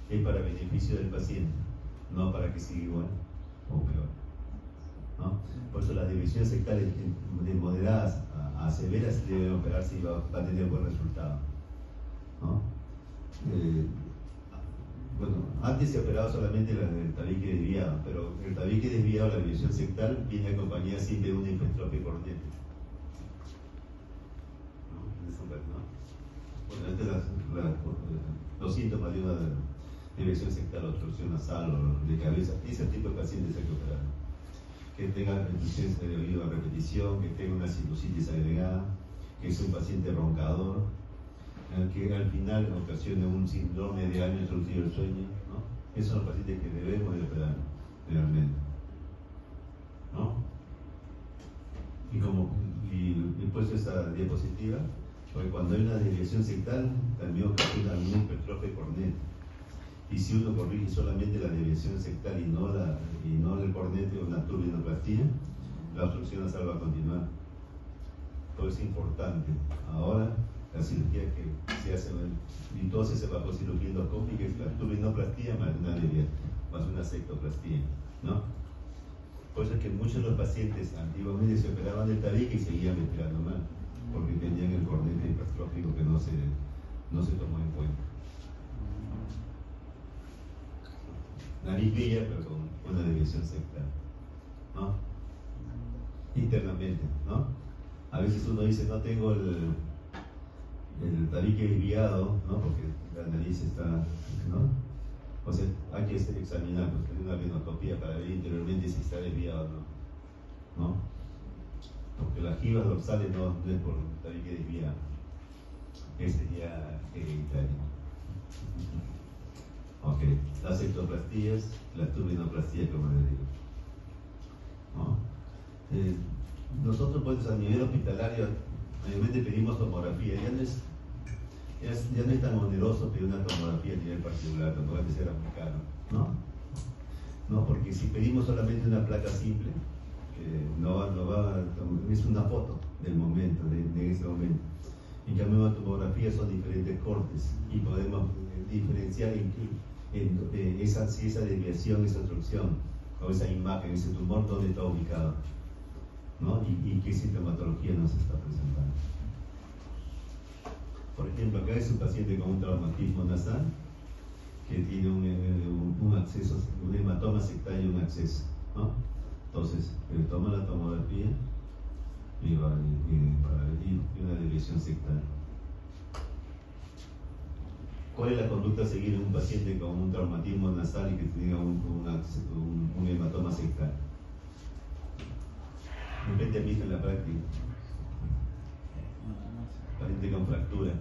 es para beneficio del paciente, no para que siga igual o peor, ¿no? Por eso las desviaciones sectales de moderadas a severas deben operarse y va a tener buen resultado, ¿no? Bueno, antes se operaba solamente el tabique desviado, pero el tabique desviado, la desviación sectal, viene acompañada siempre de una hipertrofia cornética. Bueno, este es los síntomas de una desviación sectal, obstrucción nasal o de cabeza. Ese tipo de pacientes hay que operar. Que tenga insuficiencia de oído a repetición, que tenga una sinusitis agregada, que es un paciente roncador, que al final ocasione un síndrome de año introducido el sueño, ¿no? Esos son los pacientes que debemos de operar realmente, ¿no? Y después esta diapositiva, porque cuando hay una desviación sectal también ocasiona una hipertrofia cornética, y si uno corrige solamente la desviación sectal y no el cornete o una turbinoplastía, la obstrucción nasal va a continuar. Todo es importante. Ahora la cirugía que se hace, y entonces se va por cirugía endoscópica, es la turbinoplastía más una sectoplastía, ¿no? Por eso es que muchos de los pacientes antiguamente se operaban del tabique y seguían respirando mal, porque tenían el cornete hipertrófico que no se tomó en cuenta. Nariz bella, pero con una desviación sectal, ¿no? Internamente, ¿no? A veces uno dice, no tengo el tabique desviado, ¿no? Porque la nariz está, ¿no? O sea, hay que examinar, pues, una rinoscopía para ver interiormente si está desviado o no, porque las jivas dorsales no es por tabique desviado, ese ya hereditario. Ok, las sectoplastías, las turbinoplastías, como les digo, ¿no? Nosotros pues a nivel hospitalario mayormente pedimos tomografía, ya no es tan oneroso pedir una tomografía a nivel particular, tampoco antes era muy caro, ¿no? Porque si pedimos solamente una placa simple, es una foto del momento, de ese momento. En cambio, una tomografía son diferentes cortes y podemos diferenciar si esa desviación, esa obstrucción o esa imagen, ese tumor, dónde está ubicado, ¿no? Y qué sintomatología nos está presentando. Por ejemplo, acá es un paciente con un traumatismo nasal que tiene un acceso, un hematoma sectario y un acceso, ¿no? Entonces, toma la tomografía y una desviación sectaria. ¿Cuál es la conducta a seguir en un paciente con un traumatismo nasal y que tenga un hematoma sectario? De repente han visto en la práctica. Paciente con fractura.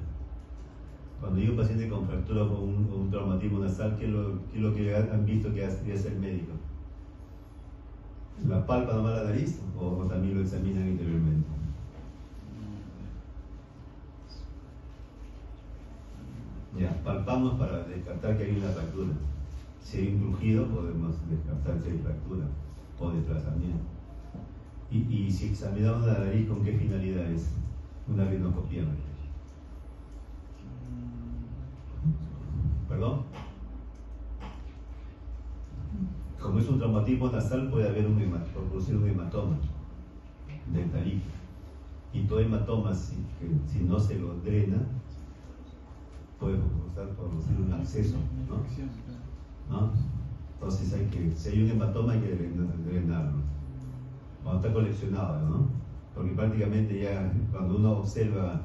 Cuando hay un paciente con fractura o un traumatismo nasal, ¿qué es lo que han visto que hace el médico? ¿La palpa nomás la nariz o también lo examinan interiormente? Ya, palpamos para descartar que hay una fractura. Si hay un crujido, podemos descartar si hay fractura o desplazamiento. Y si examinamos la nariz, ¿con qué finalidad es? Una rinoscopía. ¿Perdón? Como es un traumatismo nasal, puede haber producir un hematoma del tabique. Y todo hematoma, si no se lo drena, puede producir un acceso, ¿no? Entonces si hay un hematoma hay que drenarlo. cuando está coleccionado, ¿no? Porque prácticamente ya cuando uno observa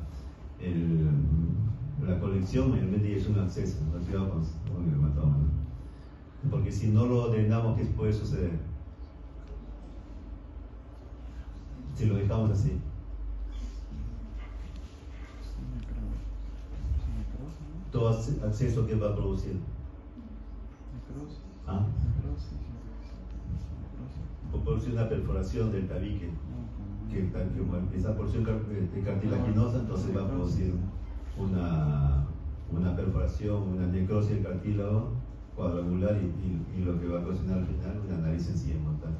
la colección, mayormente ya es un acceso, ¿no? Cuidado con el hematoma, ¿no? Porque si no lo drenamos, ¿qué puede suceder? Si lo dejamos así. Todo acceso que va a producir. ¿Ah? O produce una perforación del tabique, que esa porción cartilaginosa, entonces va a producir una perforación, una necrosis del cartílago cuadrangular y lo que va a ocasionar al final una nariz sencilla mortal.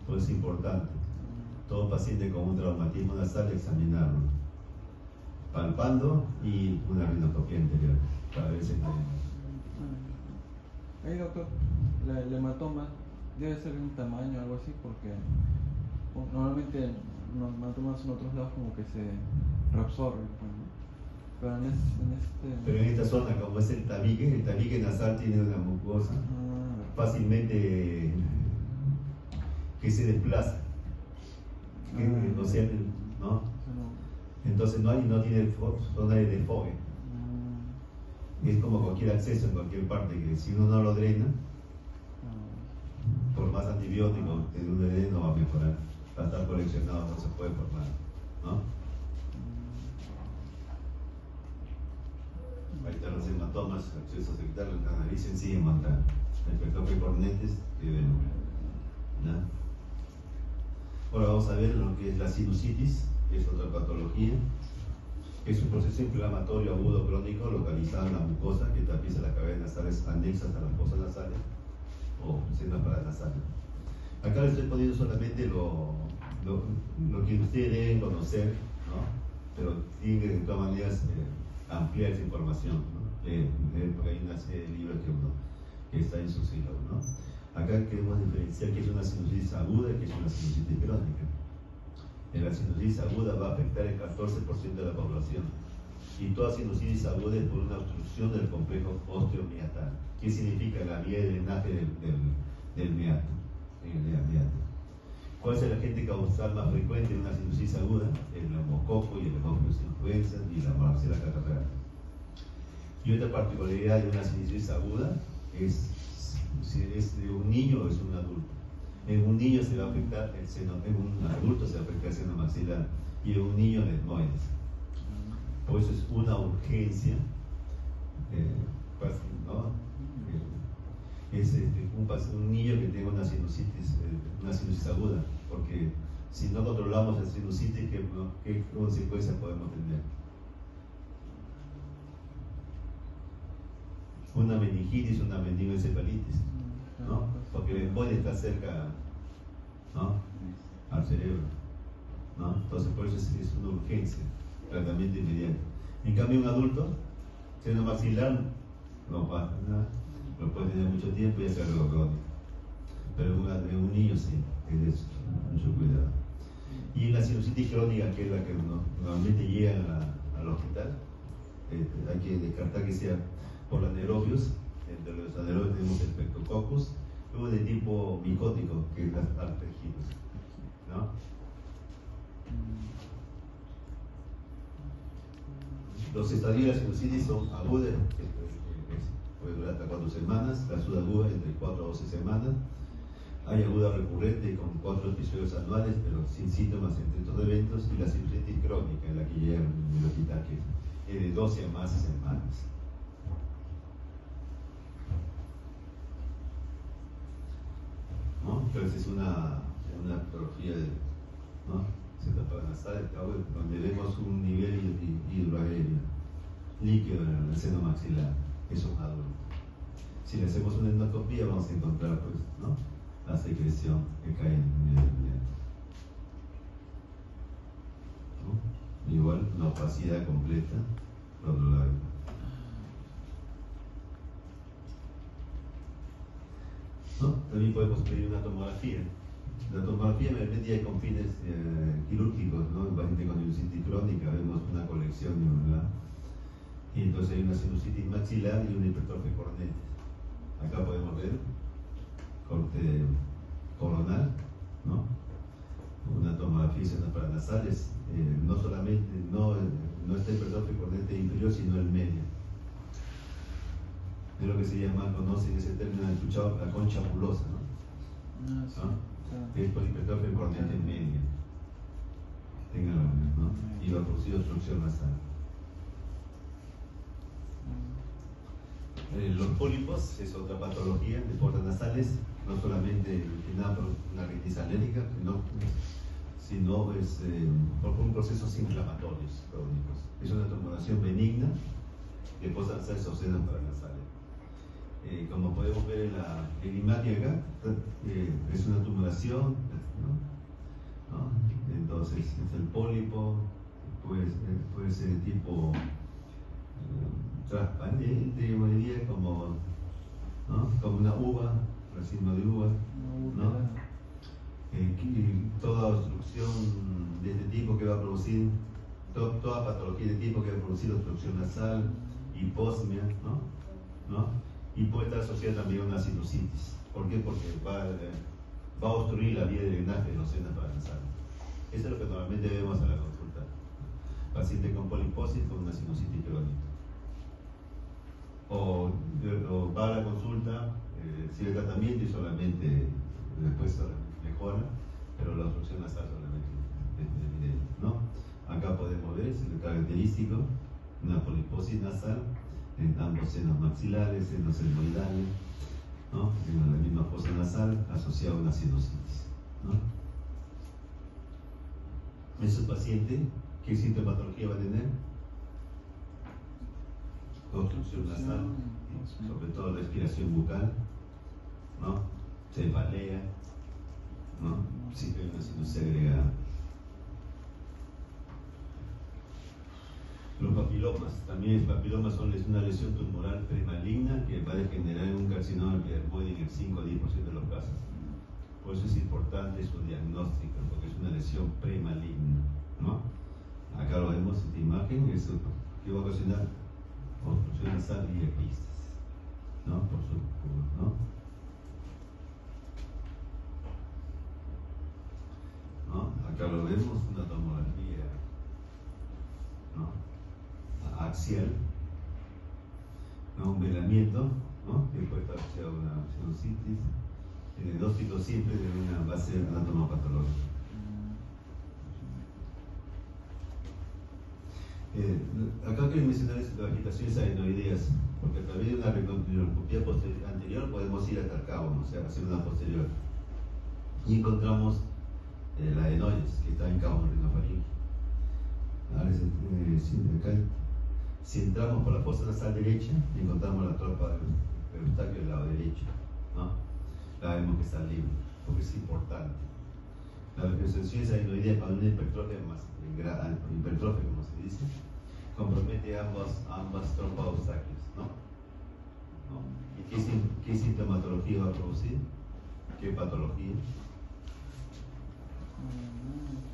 Todo es importante. Todo paciente con un traumatismo nasal, examinarlo, palpando y una rinoscopía anterior para ver si hay. Ahí, doctor, el hematoma debe ser de un tamaño o algo así, porque normalmente los hematomas en otros lados como que se reabsorben, ¿no? Pero en esta zona, como es el tabique nasal tiene una mucosa fácilmente que se desplaza. O sea, ¿no? Entonces no tiene zona de desfogue. Es como cualquier acceso en cualquier parte, que si uno no lo drena, por más antibióticos que uno le dé, no va a mejorar. Va a estar coleccionado, no se puede formar, ¿no? Ahí están los hematomas, acceso sectario, la nariz sencilla montada. El pertoque cornetes que vemos, ¿no? Ahora vamos a ver lo que es la sinusitis, que es otra patología. Es un proceso inflamatorio agudo crónico localizado en la mucosa que tapiza las cavidades nasales anexas a las fosas nasales o sendas paranasales. Acá les estoy poniendo solamente lo que ustedes deben conocer, ¿no? Pero tienen que de todas maneras ampliar esa información, ¿no? Porque hay una serie de libros que está en su siglo, ¿no? Acá queremos diferenciar qué es una sinusitis aguda y qué es una sinusitis crónica. En la sinusitis aguda va a afectar el 14% de la población. Y toda sinusitis aguda es por una obstrucción del complejo osteomiatal. ¿Qué significa la vía de drenaje del meato? ¿Cuál es el agente causal más frecuente en una sinusitis aguda? El neumococo y el Haemophilus influenza y la Marcela catarrata. Y otra particularidad de una sinusitis aguda es si es de un niño o es un adulto. En un niño se va a afectar el seno, en un adulto se va a afectar el seno maxilar y en un niño el etmoides. Por eso es una urgencia, ¿no? Es un niño que tenga una sinusitis aguda, porque si no controlamos la sinusitis, ¿qué consecuencias podemos tener? Una meningitis, una meningoencefalitis, ¿no? Porque el etmoides está cerca, ¿no? Al cerebro, ¿no? Entonces por eso es una urgencia, tratamiento inmediato. En cambio un adulto, seno maxilar, no pasa nada, lo puede tener mucho tiempo y hacer algo crónico. Pero en un niño sí, es de mucho cuidado. Y en la sinusitis crónica, que es la que normalmente llega al hospital, hay que descartar que sea por la anaerobios. Entre los anaerobios tenemos el Streptococcus, luego de tipo micótico, que es las artergitis, ¿no? Los estadios de la sinusitis son agudas, puede durar hasta 4 semanas, la subaguda entre 4 a 12 semanas. Hay aguda recurrente con 4 episodios anuales, pero sin síntomas entre estos eventos, y la sinusitis crónica, en la que llega el hospital, que es de 12 a más semanas. ¿No? Entonces es una patología de, ¿no? Sendas paranasales, donde vemos un nivel hidroaéreo líquido en el seno maxilar. Eso es adulto. Si le hacemos una endoscopía vamos a encontrar, pues, ¿no? La secreción que cae en el medio. ¿No? Igual una opacidad completa por otro lado. ¿No? También podemos pedir una tomografía. La tomografía mayormente hay con fines quirúrgicos, ¿no? En paciente con sinusitis crónica vemos una colección, ¿verdad? Y entonces hay una sinusitis maxilar y una hipertrofia cornetes. Acá podemos ver corte coronal, ¿no? nasales, no solamente no está hipertrofia cornete inferior, sino el medio. Es lo que se llama, conocen ese término, han escuchado, la concha mulosa, ¿no? Ah, sí, ¿No? claro. Que es por hipertrofia cornete media. Ténganlo, ¿no? Y va a producir obstrucción nasal. Los pólipos es otra patología de fosas nasales, no solamente por una rinitis alérgica, sino por procesos inflamatorios crónicos. Es una tumoración benigna de fosas nasales o senos paranasales. Como podemos ver en la imagen acá, es una tumoración, ¿no? Entonces es el pólipo, puede ser de tipo transparente, yo diría, como una uva, racimo de uva, ¿no? Toda obstrucción de este tipo que va a producir, toda patología de tipo que va a producir obstrucción nasal, hiposmia, ¿no? Y puede estar asociada también a una sinusitis. ¿Por qué? Porque va a obstruir la vía de drenaje de los senos paranasales. Eso es lo que normalmente vemos en la consulta. Paciente con poliposis con una sinusitis crónica. O va a la consulta, sigue el tratamiento y solamente después mejora, pero la obstrucción nasal solamente es evidente, ¿no? Acá podemos ver, es el característico, una poliposis nasal en ambos senos maxilares, senos etmoidales, ¿no? En la misma fosa nasal asociada a una sinusitis, ¿no? Ese paciente, ¿qué sintomatología va a tener? Obstrucción nasal, sobre todo respiración bucal, ¿no? Cefalea, ¿no? Siempre hay una sinusia agregada. Los papilomas, también papilomas son una lesión tumoral premaligna que va a degenerar en un carcinoma epidermoide en el 5 a 10% de los casos. Por eso es importante su diagnóstico, porque es una lesión premaligna, ¿no? Acá lo vemos en esta imagen, eso que va a ocasionar obstrucción nasal y epistas, ¿no? ¿no? ¿No? Acá lo vemos, una tomografía, ¿no? Axial, ¿no? Un velamiento, ¿no? Que puede estar asociado a una sinusitis. El diagnóstico siempre de una base anatomopatológica. Acá quiero mencionar las agitaciones adenoideas, porque a través de una reconstrucción anterior podemos ir hasta el cabo, ¿no? O sea, hacer una posterior. Y encontramos la adenoides, que está en cabo rinofaringeo. Ahora, si entramos por la fosa nasal derecha, encontramos la trompa del eustaquio del lado derecho, ¿no? La vemos que está libre, porque es importante. Las reconstrucciones adenoideas para una hipertrofia como se dice, compromete ambas trompas eustaquios, ¿no? ¿Y qué sintomatología va a producir? ¿Qué patología?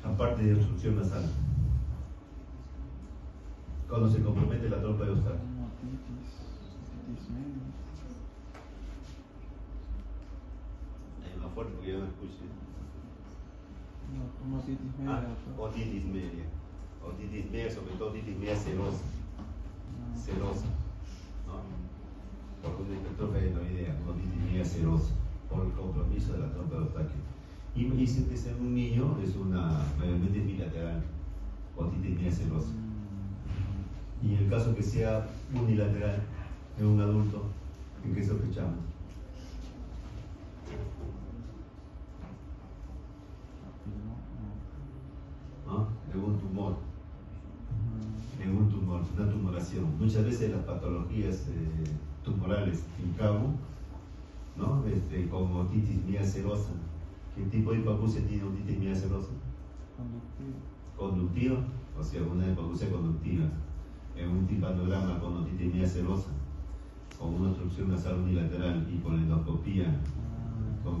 Aparte de obstrucción nasal. Cuando se compromete la trompa de eustaquio. Hay más fuerte porque yo no escuché. Otitis media. Otitis media. Otitis media, sobre todo otitis media serosa. Serosa, ¿no? Por una hipertrofia adenoidea, una otitis media serosa, por el compromiso de la trompa de eustaquio. Y si es en un niño, es mayormente bilateral, otitis media serosa. Y en el caso que sea unilateral en un adulto, ¿en qué sospechamos? ¿No? En un tumor. En un tumor, una tumoración. Muchas veces las patologías tumorales en cabo, ¿no? Como otitis media serosa. ¿Qué tipo de hipoacusia tiene otitis media serosa? Conductiva, o sea, una hipoacusia conductiva. En un timpanograma con otitis media serosa, con una obstrucción nasal unilateral y con endoscopía, con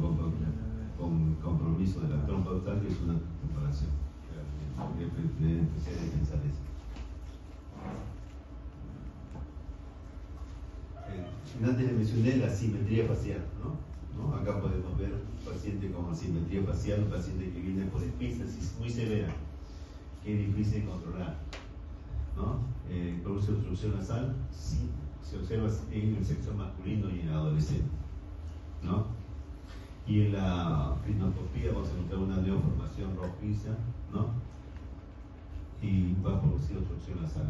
compromiso de la trompa eustaquio, es una comparación. Empecé a pensar eso. Antes le mencioné la asimetría facial, ¿no? Acá podemos ver un paciente con asimetría facial, un paciente que viene por epístasis muy severa, que es difícil de controlar, ¿no? Produce obstrucción nasal, sí, se observa en el sexo masculino y en el adolescente, ¿no? Y en la rinocopía vamos a encontrar una neoformación rojiza, ¿no? Y va a producir obstrucción nasal,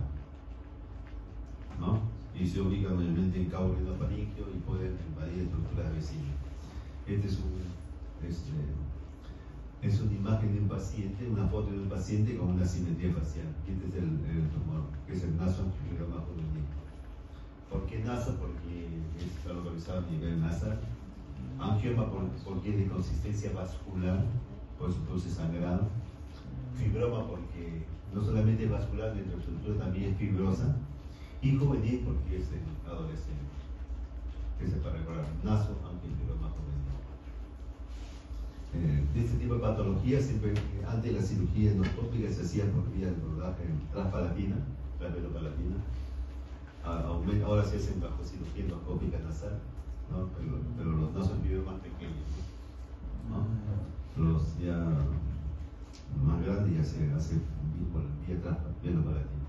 ¿no? Y se ubica mayormente en cabo rinofaringeo y puede invadir estructuras vecinas. Es una imagen de un paciente, una foto de un paciente con una simetría facial. Y este es el tumor, que es el nasoangiograma juvenil. ¿Por qué naso? Porque está localizado a nivel nasal. Angioma porque es de consistencia vascular, por eso produce sangrado. Fibroma porque no solamente es vascular, nuestra estructura también es fibrosa. Y juvenil porque es adolescente. Ese es para recordar, nasoangiograma juvenil. De este tipo de patología, siempre antes de la cirugía endoscópica se hacía por vía de rodaje transpalatina, transvelopalatina. Ahora se hacen bajo cirugía endoscópica nasal, ¿no? Pero los nasoangiomas más pequeños, ¿no? Los ya más grandes ya se hace por vía transvelopalatina,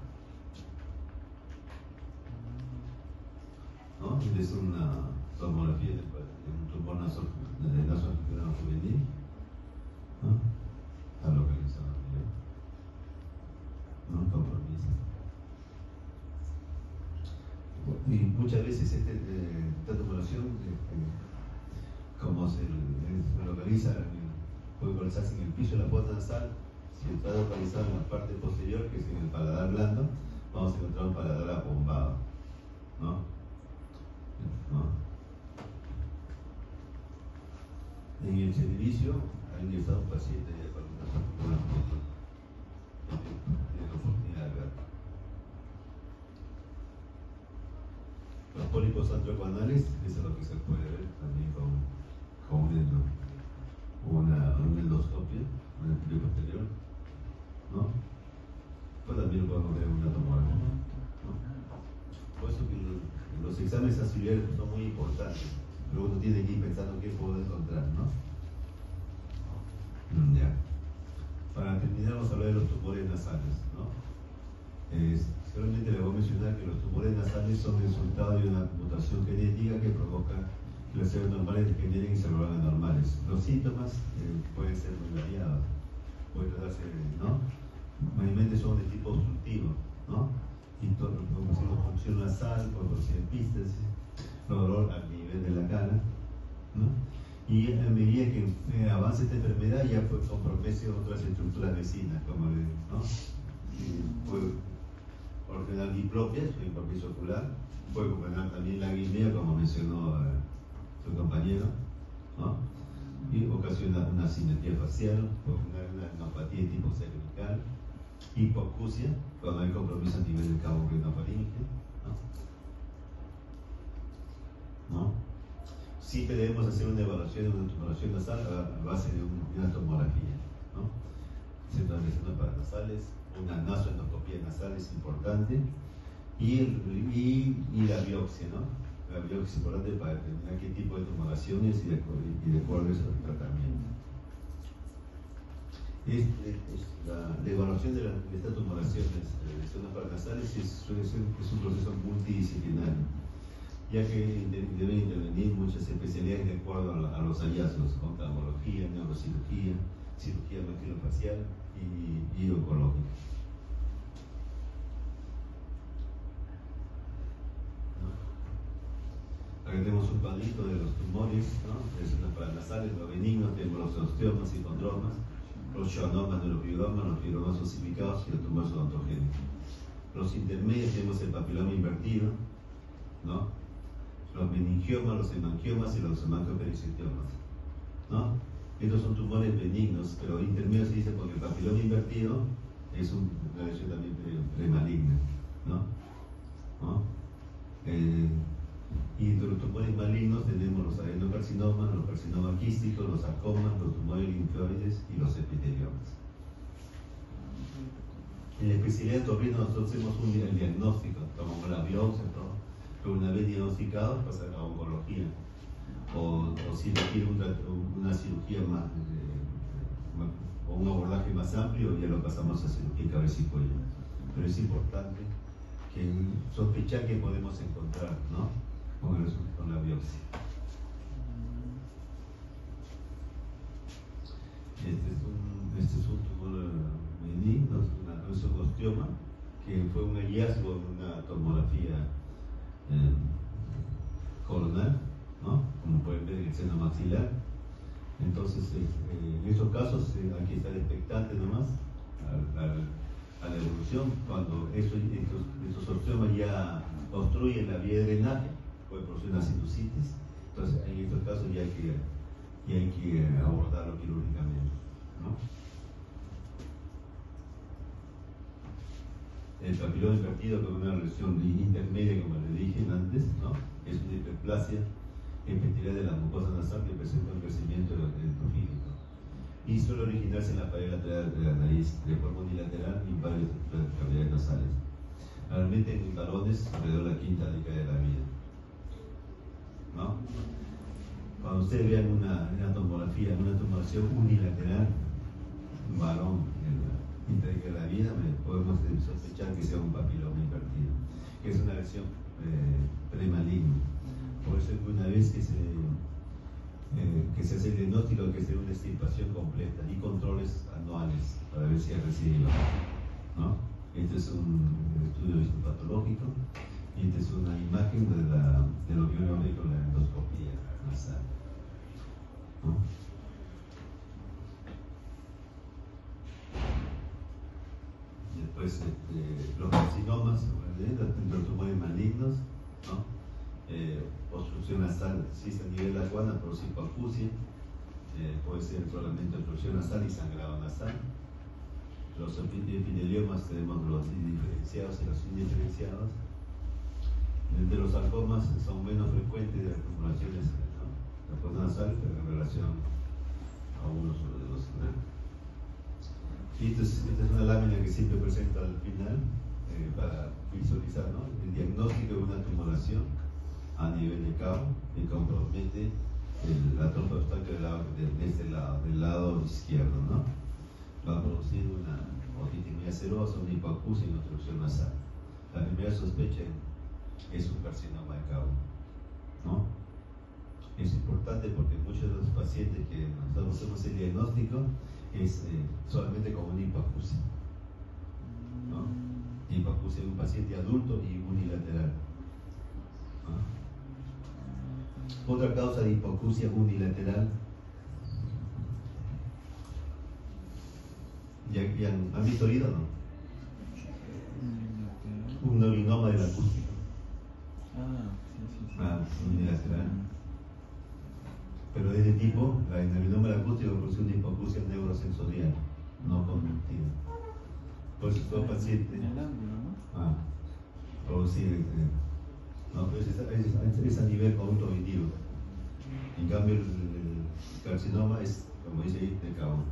¿no? Esta es una tomografía de un tumor nasoangiograma juvenil, ¿no? Está localizado, ¿no? Compromiso. Y muchas veces esta tumoración, como se localiza, puede localizarse en el piso de la puerta nasal. Si está localizado en la parte posterior, que es en el paladar blando, vamos a encontrar un paladar abombado, ¿no? En el servicio han estado un paciente con una oportunidad de ver. Los pólipos antroconales, eso es lo que se puede ver también con una endoscopia, un estudio posterior, ¿no? Pues también lo podemos ver en una tomografía, ¿no? Por eso que los exámenes auxiliares son muy importantes, pero uno tiene que ir pensando qué puedo encontrar, ¿no? Ya. Para terminar, vamos a hablar de los tumores nasales, ¿no? Solamente les voy a mencionar que los tumores nasales son resultado de una mutación genética que provoca que las células normales degeneren y se vuelvan anormales. Los síntomas pueden ser muy variados, pueden tratarse, ¿no? Mayormente son de tipo obstructivo, ¿no? Y todo, como decimos, función nasal, producción de pistas, dolor al nivel de la cara, ¿no? Y a medida que avance esta enfermedad ya compromete otras estructuras vecinas, como el, ¿no? Puede ordenar diplopias, el compromiso ocular, puede comprender también la guinea, como mencionó su compañero, ¿no? Y ocasiona una asimetría facial, puede generar una neuropatía de tipo cervical, hipoacusia, cuando hay compromiso a nivel del cabo rinofaringeo, ¿no? Sí debemos hacer una evaluación de una tumoración nasal a base de una tomografía, ¿no? Centralización para nasales, una nasoendoscopía nasal es importante y la biopsia, ¿no? La biopsia es importante para determinar qué tipo de tumoraciones y de cuál es el tratamiento. La evaluación de estas tumoraciones de zonas paranasales es un proceso multidisciplinario, ya que deben intervenir muchas especialidades de acuerdo a los hallazgos: oftalmología, neurocirugía, cirugía maxilofacial y oncológica. Acá tenemos un cuadrito de los tumores, ¿no? De zonas paranasales, los benignos, tenemos los osteomas y condromas, los schwannomas, neurofibromas, los fibromas osificados y los tumores odontogénicos. Los intermedios tenemos el papiloma invertido, ¿no? Los meningiomas, los hemangiomas y los hemangiopericitomas, ¿no? Estos son tumores benignos, pero intermedios se dice porque el papiloma invertido es una lesión también premaligna, ¿no? Y entre los tumores malignos tenemos los adenocarcinomas, los carcinomas quísticos, los sarcomas, los tumores linfoides y los epiteliomas. En la especialidad de otorrino nosotros hacemos el diagnóstico, tomamos la biopsia, ¿no? Pero una vez diagnosticado pasa a oncología o si requiere una cirugía o un abordaje más amplio, ya lo pasamos a cirugía cabeza y cuello. Pero es importante que sospechar que podemos encontrar, ¿no? Con la biopsia. Este es un tumor benigno, es un osteoma, que fue un hallazgo en una tomografía coronal, ¿no? Como pueden ver en el seno maxilar. Entonces, en estos casos hay que estar expectante nomás a la evolución. Cuando estos osteomas ya obstruyen la vía de drenaje, puede producir una sinusitis. Entonces, en estos casos ya hay que abordarlo quirúrgicamente, ¿no? El papiloma invertido con una lesión intermedia, como le dije antes, ¿no? Es una hiperplasia epitelial de la mucosa nasal que presenta un crecimiento endotílico y suele originarse en la pared lateral de la nariz de forma unilateral y en varias cavidades nasales. Realmente en varones alrededor de la quinta década de la vida, ¿no? Cuando ustedes vean una tomografía, una tumoración unilateral, un varón en la quinta década de la vida, podemos sospechar que sea un papiloma invertido, que es una lesión premaligna. Por eso es que una vez que se hace el diagnóstico, hay que hacer una extirpación completa y controles anuales para ver si es recidiva, ¿no? Este es un estudio histopatológico y esta es una imagen de lo que uno ve con la endoscopía nasal, ¿no? Después los carcinomas, los tumores malignos, ¿no? Obstrucción nasal, existe a nivel de la guana, produce hipoacusia, puede ser solamente obstrucción nasal y sangrado nasal. Los epiteliomas tenemos los diferenciados y los indiferenciados. De los sarcomas son menos frecuentes de las acumulaciones, ¿no? La fosa nasal en relación a uno sobre dos. Y esta es una lámina que siempre presenta al final para visualizar, ¿no? El diagnóstico de una tumoración a nivel de cabo que compromete la trompa obstáculo de este lado, del lado izquierdo, ¿no? Va a producir una otitis serosa, una hipoacusia y una obstrucción nasal. La primera sospecha es un carcinoma de cabo, ¿no? Es importante porque muchos de los pacientes que nosotros hacemos el diagnóstico es solamente como una hipoacusia, ¿no? Hipoacusia de un paciente adulto y unilateral, ¿no? Otra causa de hipoacusia unilateral, ¿ya han visto oído o no? Un neurinoma del acústico. Unilateral. Pero de este tipo, el neurinoma del acústico produce una hipoacusia neurosensorial, no conductiva. Por eso todo paciente producir no, pues es a nivel autoindividuo. En cambio, el carcinoma es, como dice ahí, de cabo.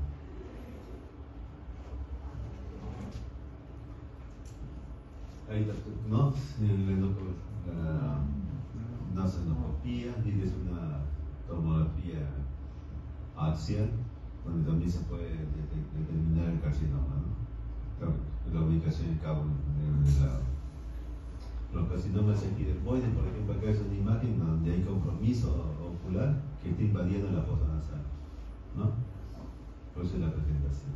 Ahí está, ¿no? La nasoendoscopía, y es una tomografía axial, donde también se puede determinar el carcinoma, ¿no? La ubicación en cabo en el lado. Los carcinomas epidermoides, por ejemplo, acá es una imagen donde hay compromiso ocular que está invadiendo la fosa nasal, ¿no? Por eso es la presentación.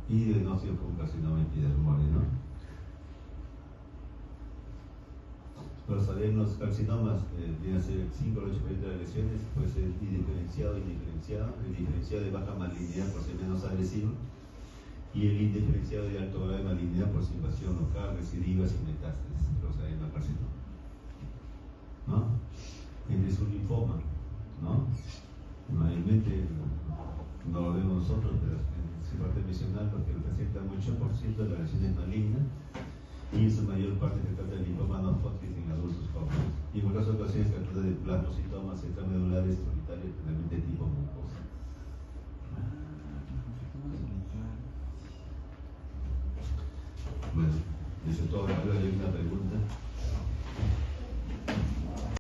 Y de no ser un carcinoma epidermoide, ¿no? Pero saber los carcinomas vienen a ser 5 o 8% de las lesiones, puede ser indiferenciado, indiferenciado. El diferenciado de baja malignidad por ser menos agresivo, y el indiferenciado de alto grado de malignidad por su invasión local, recidivas y metástasis, los adenocarcinoma, ¿no? Es un linfoma, ¿no? Mayormente no lo vemos nosotros, pero es importante mencionar porque representa un 8% de las lesiones malignas y en su mayor parte se trata de linfoma no Hodgkin en adultos jóvenes. Y en otras ocasiones se trata de plasmocitomas extramedulares solitarios, generalmente tipo mucosa. Bueno, eso es todo. Ahora hay una pregunta.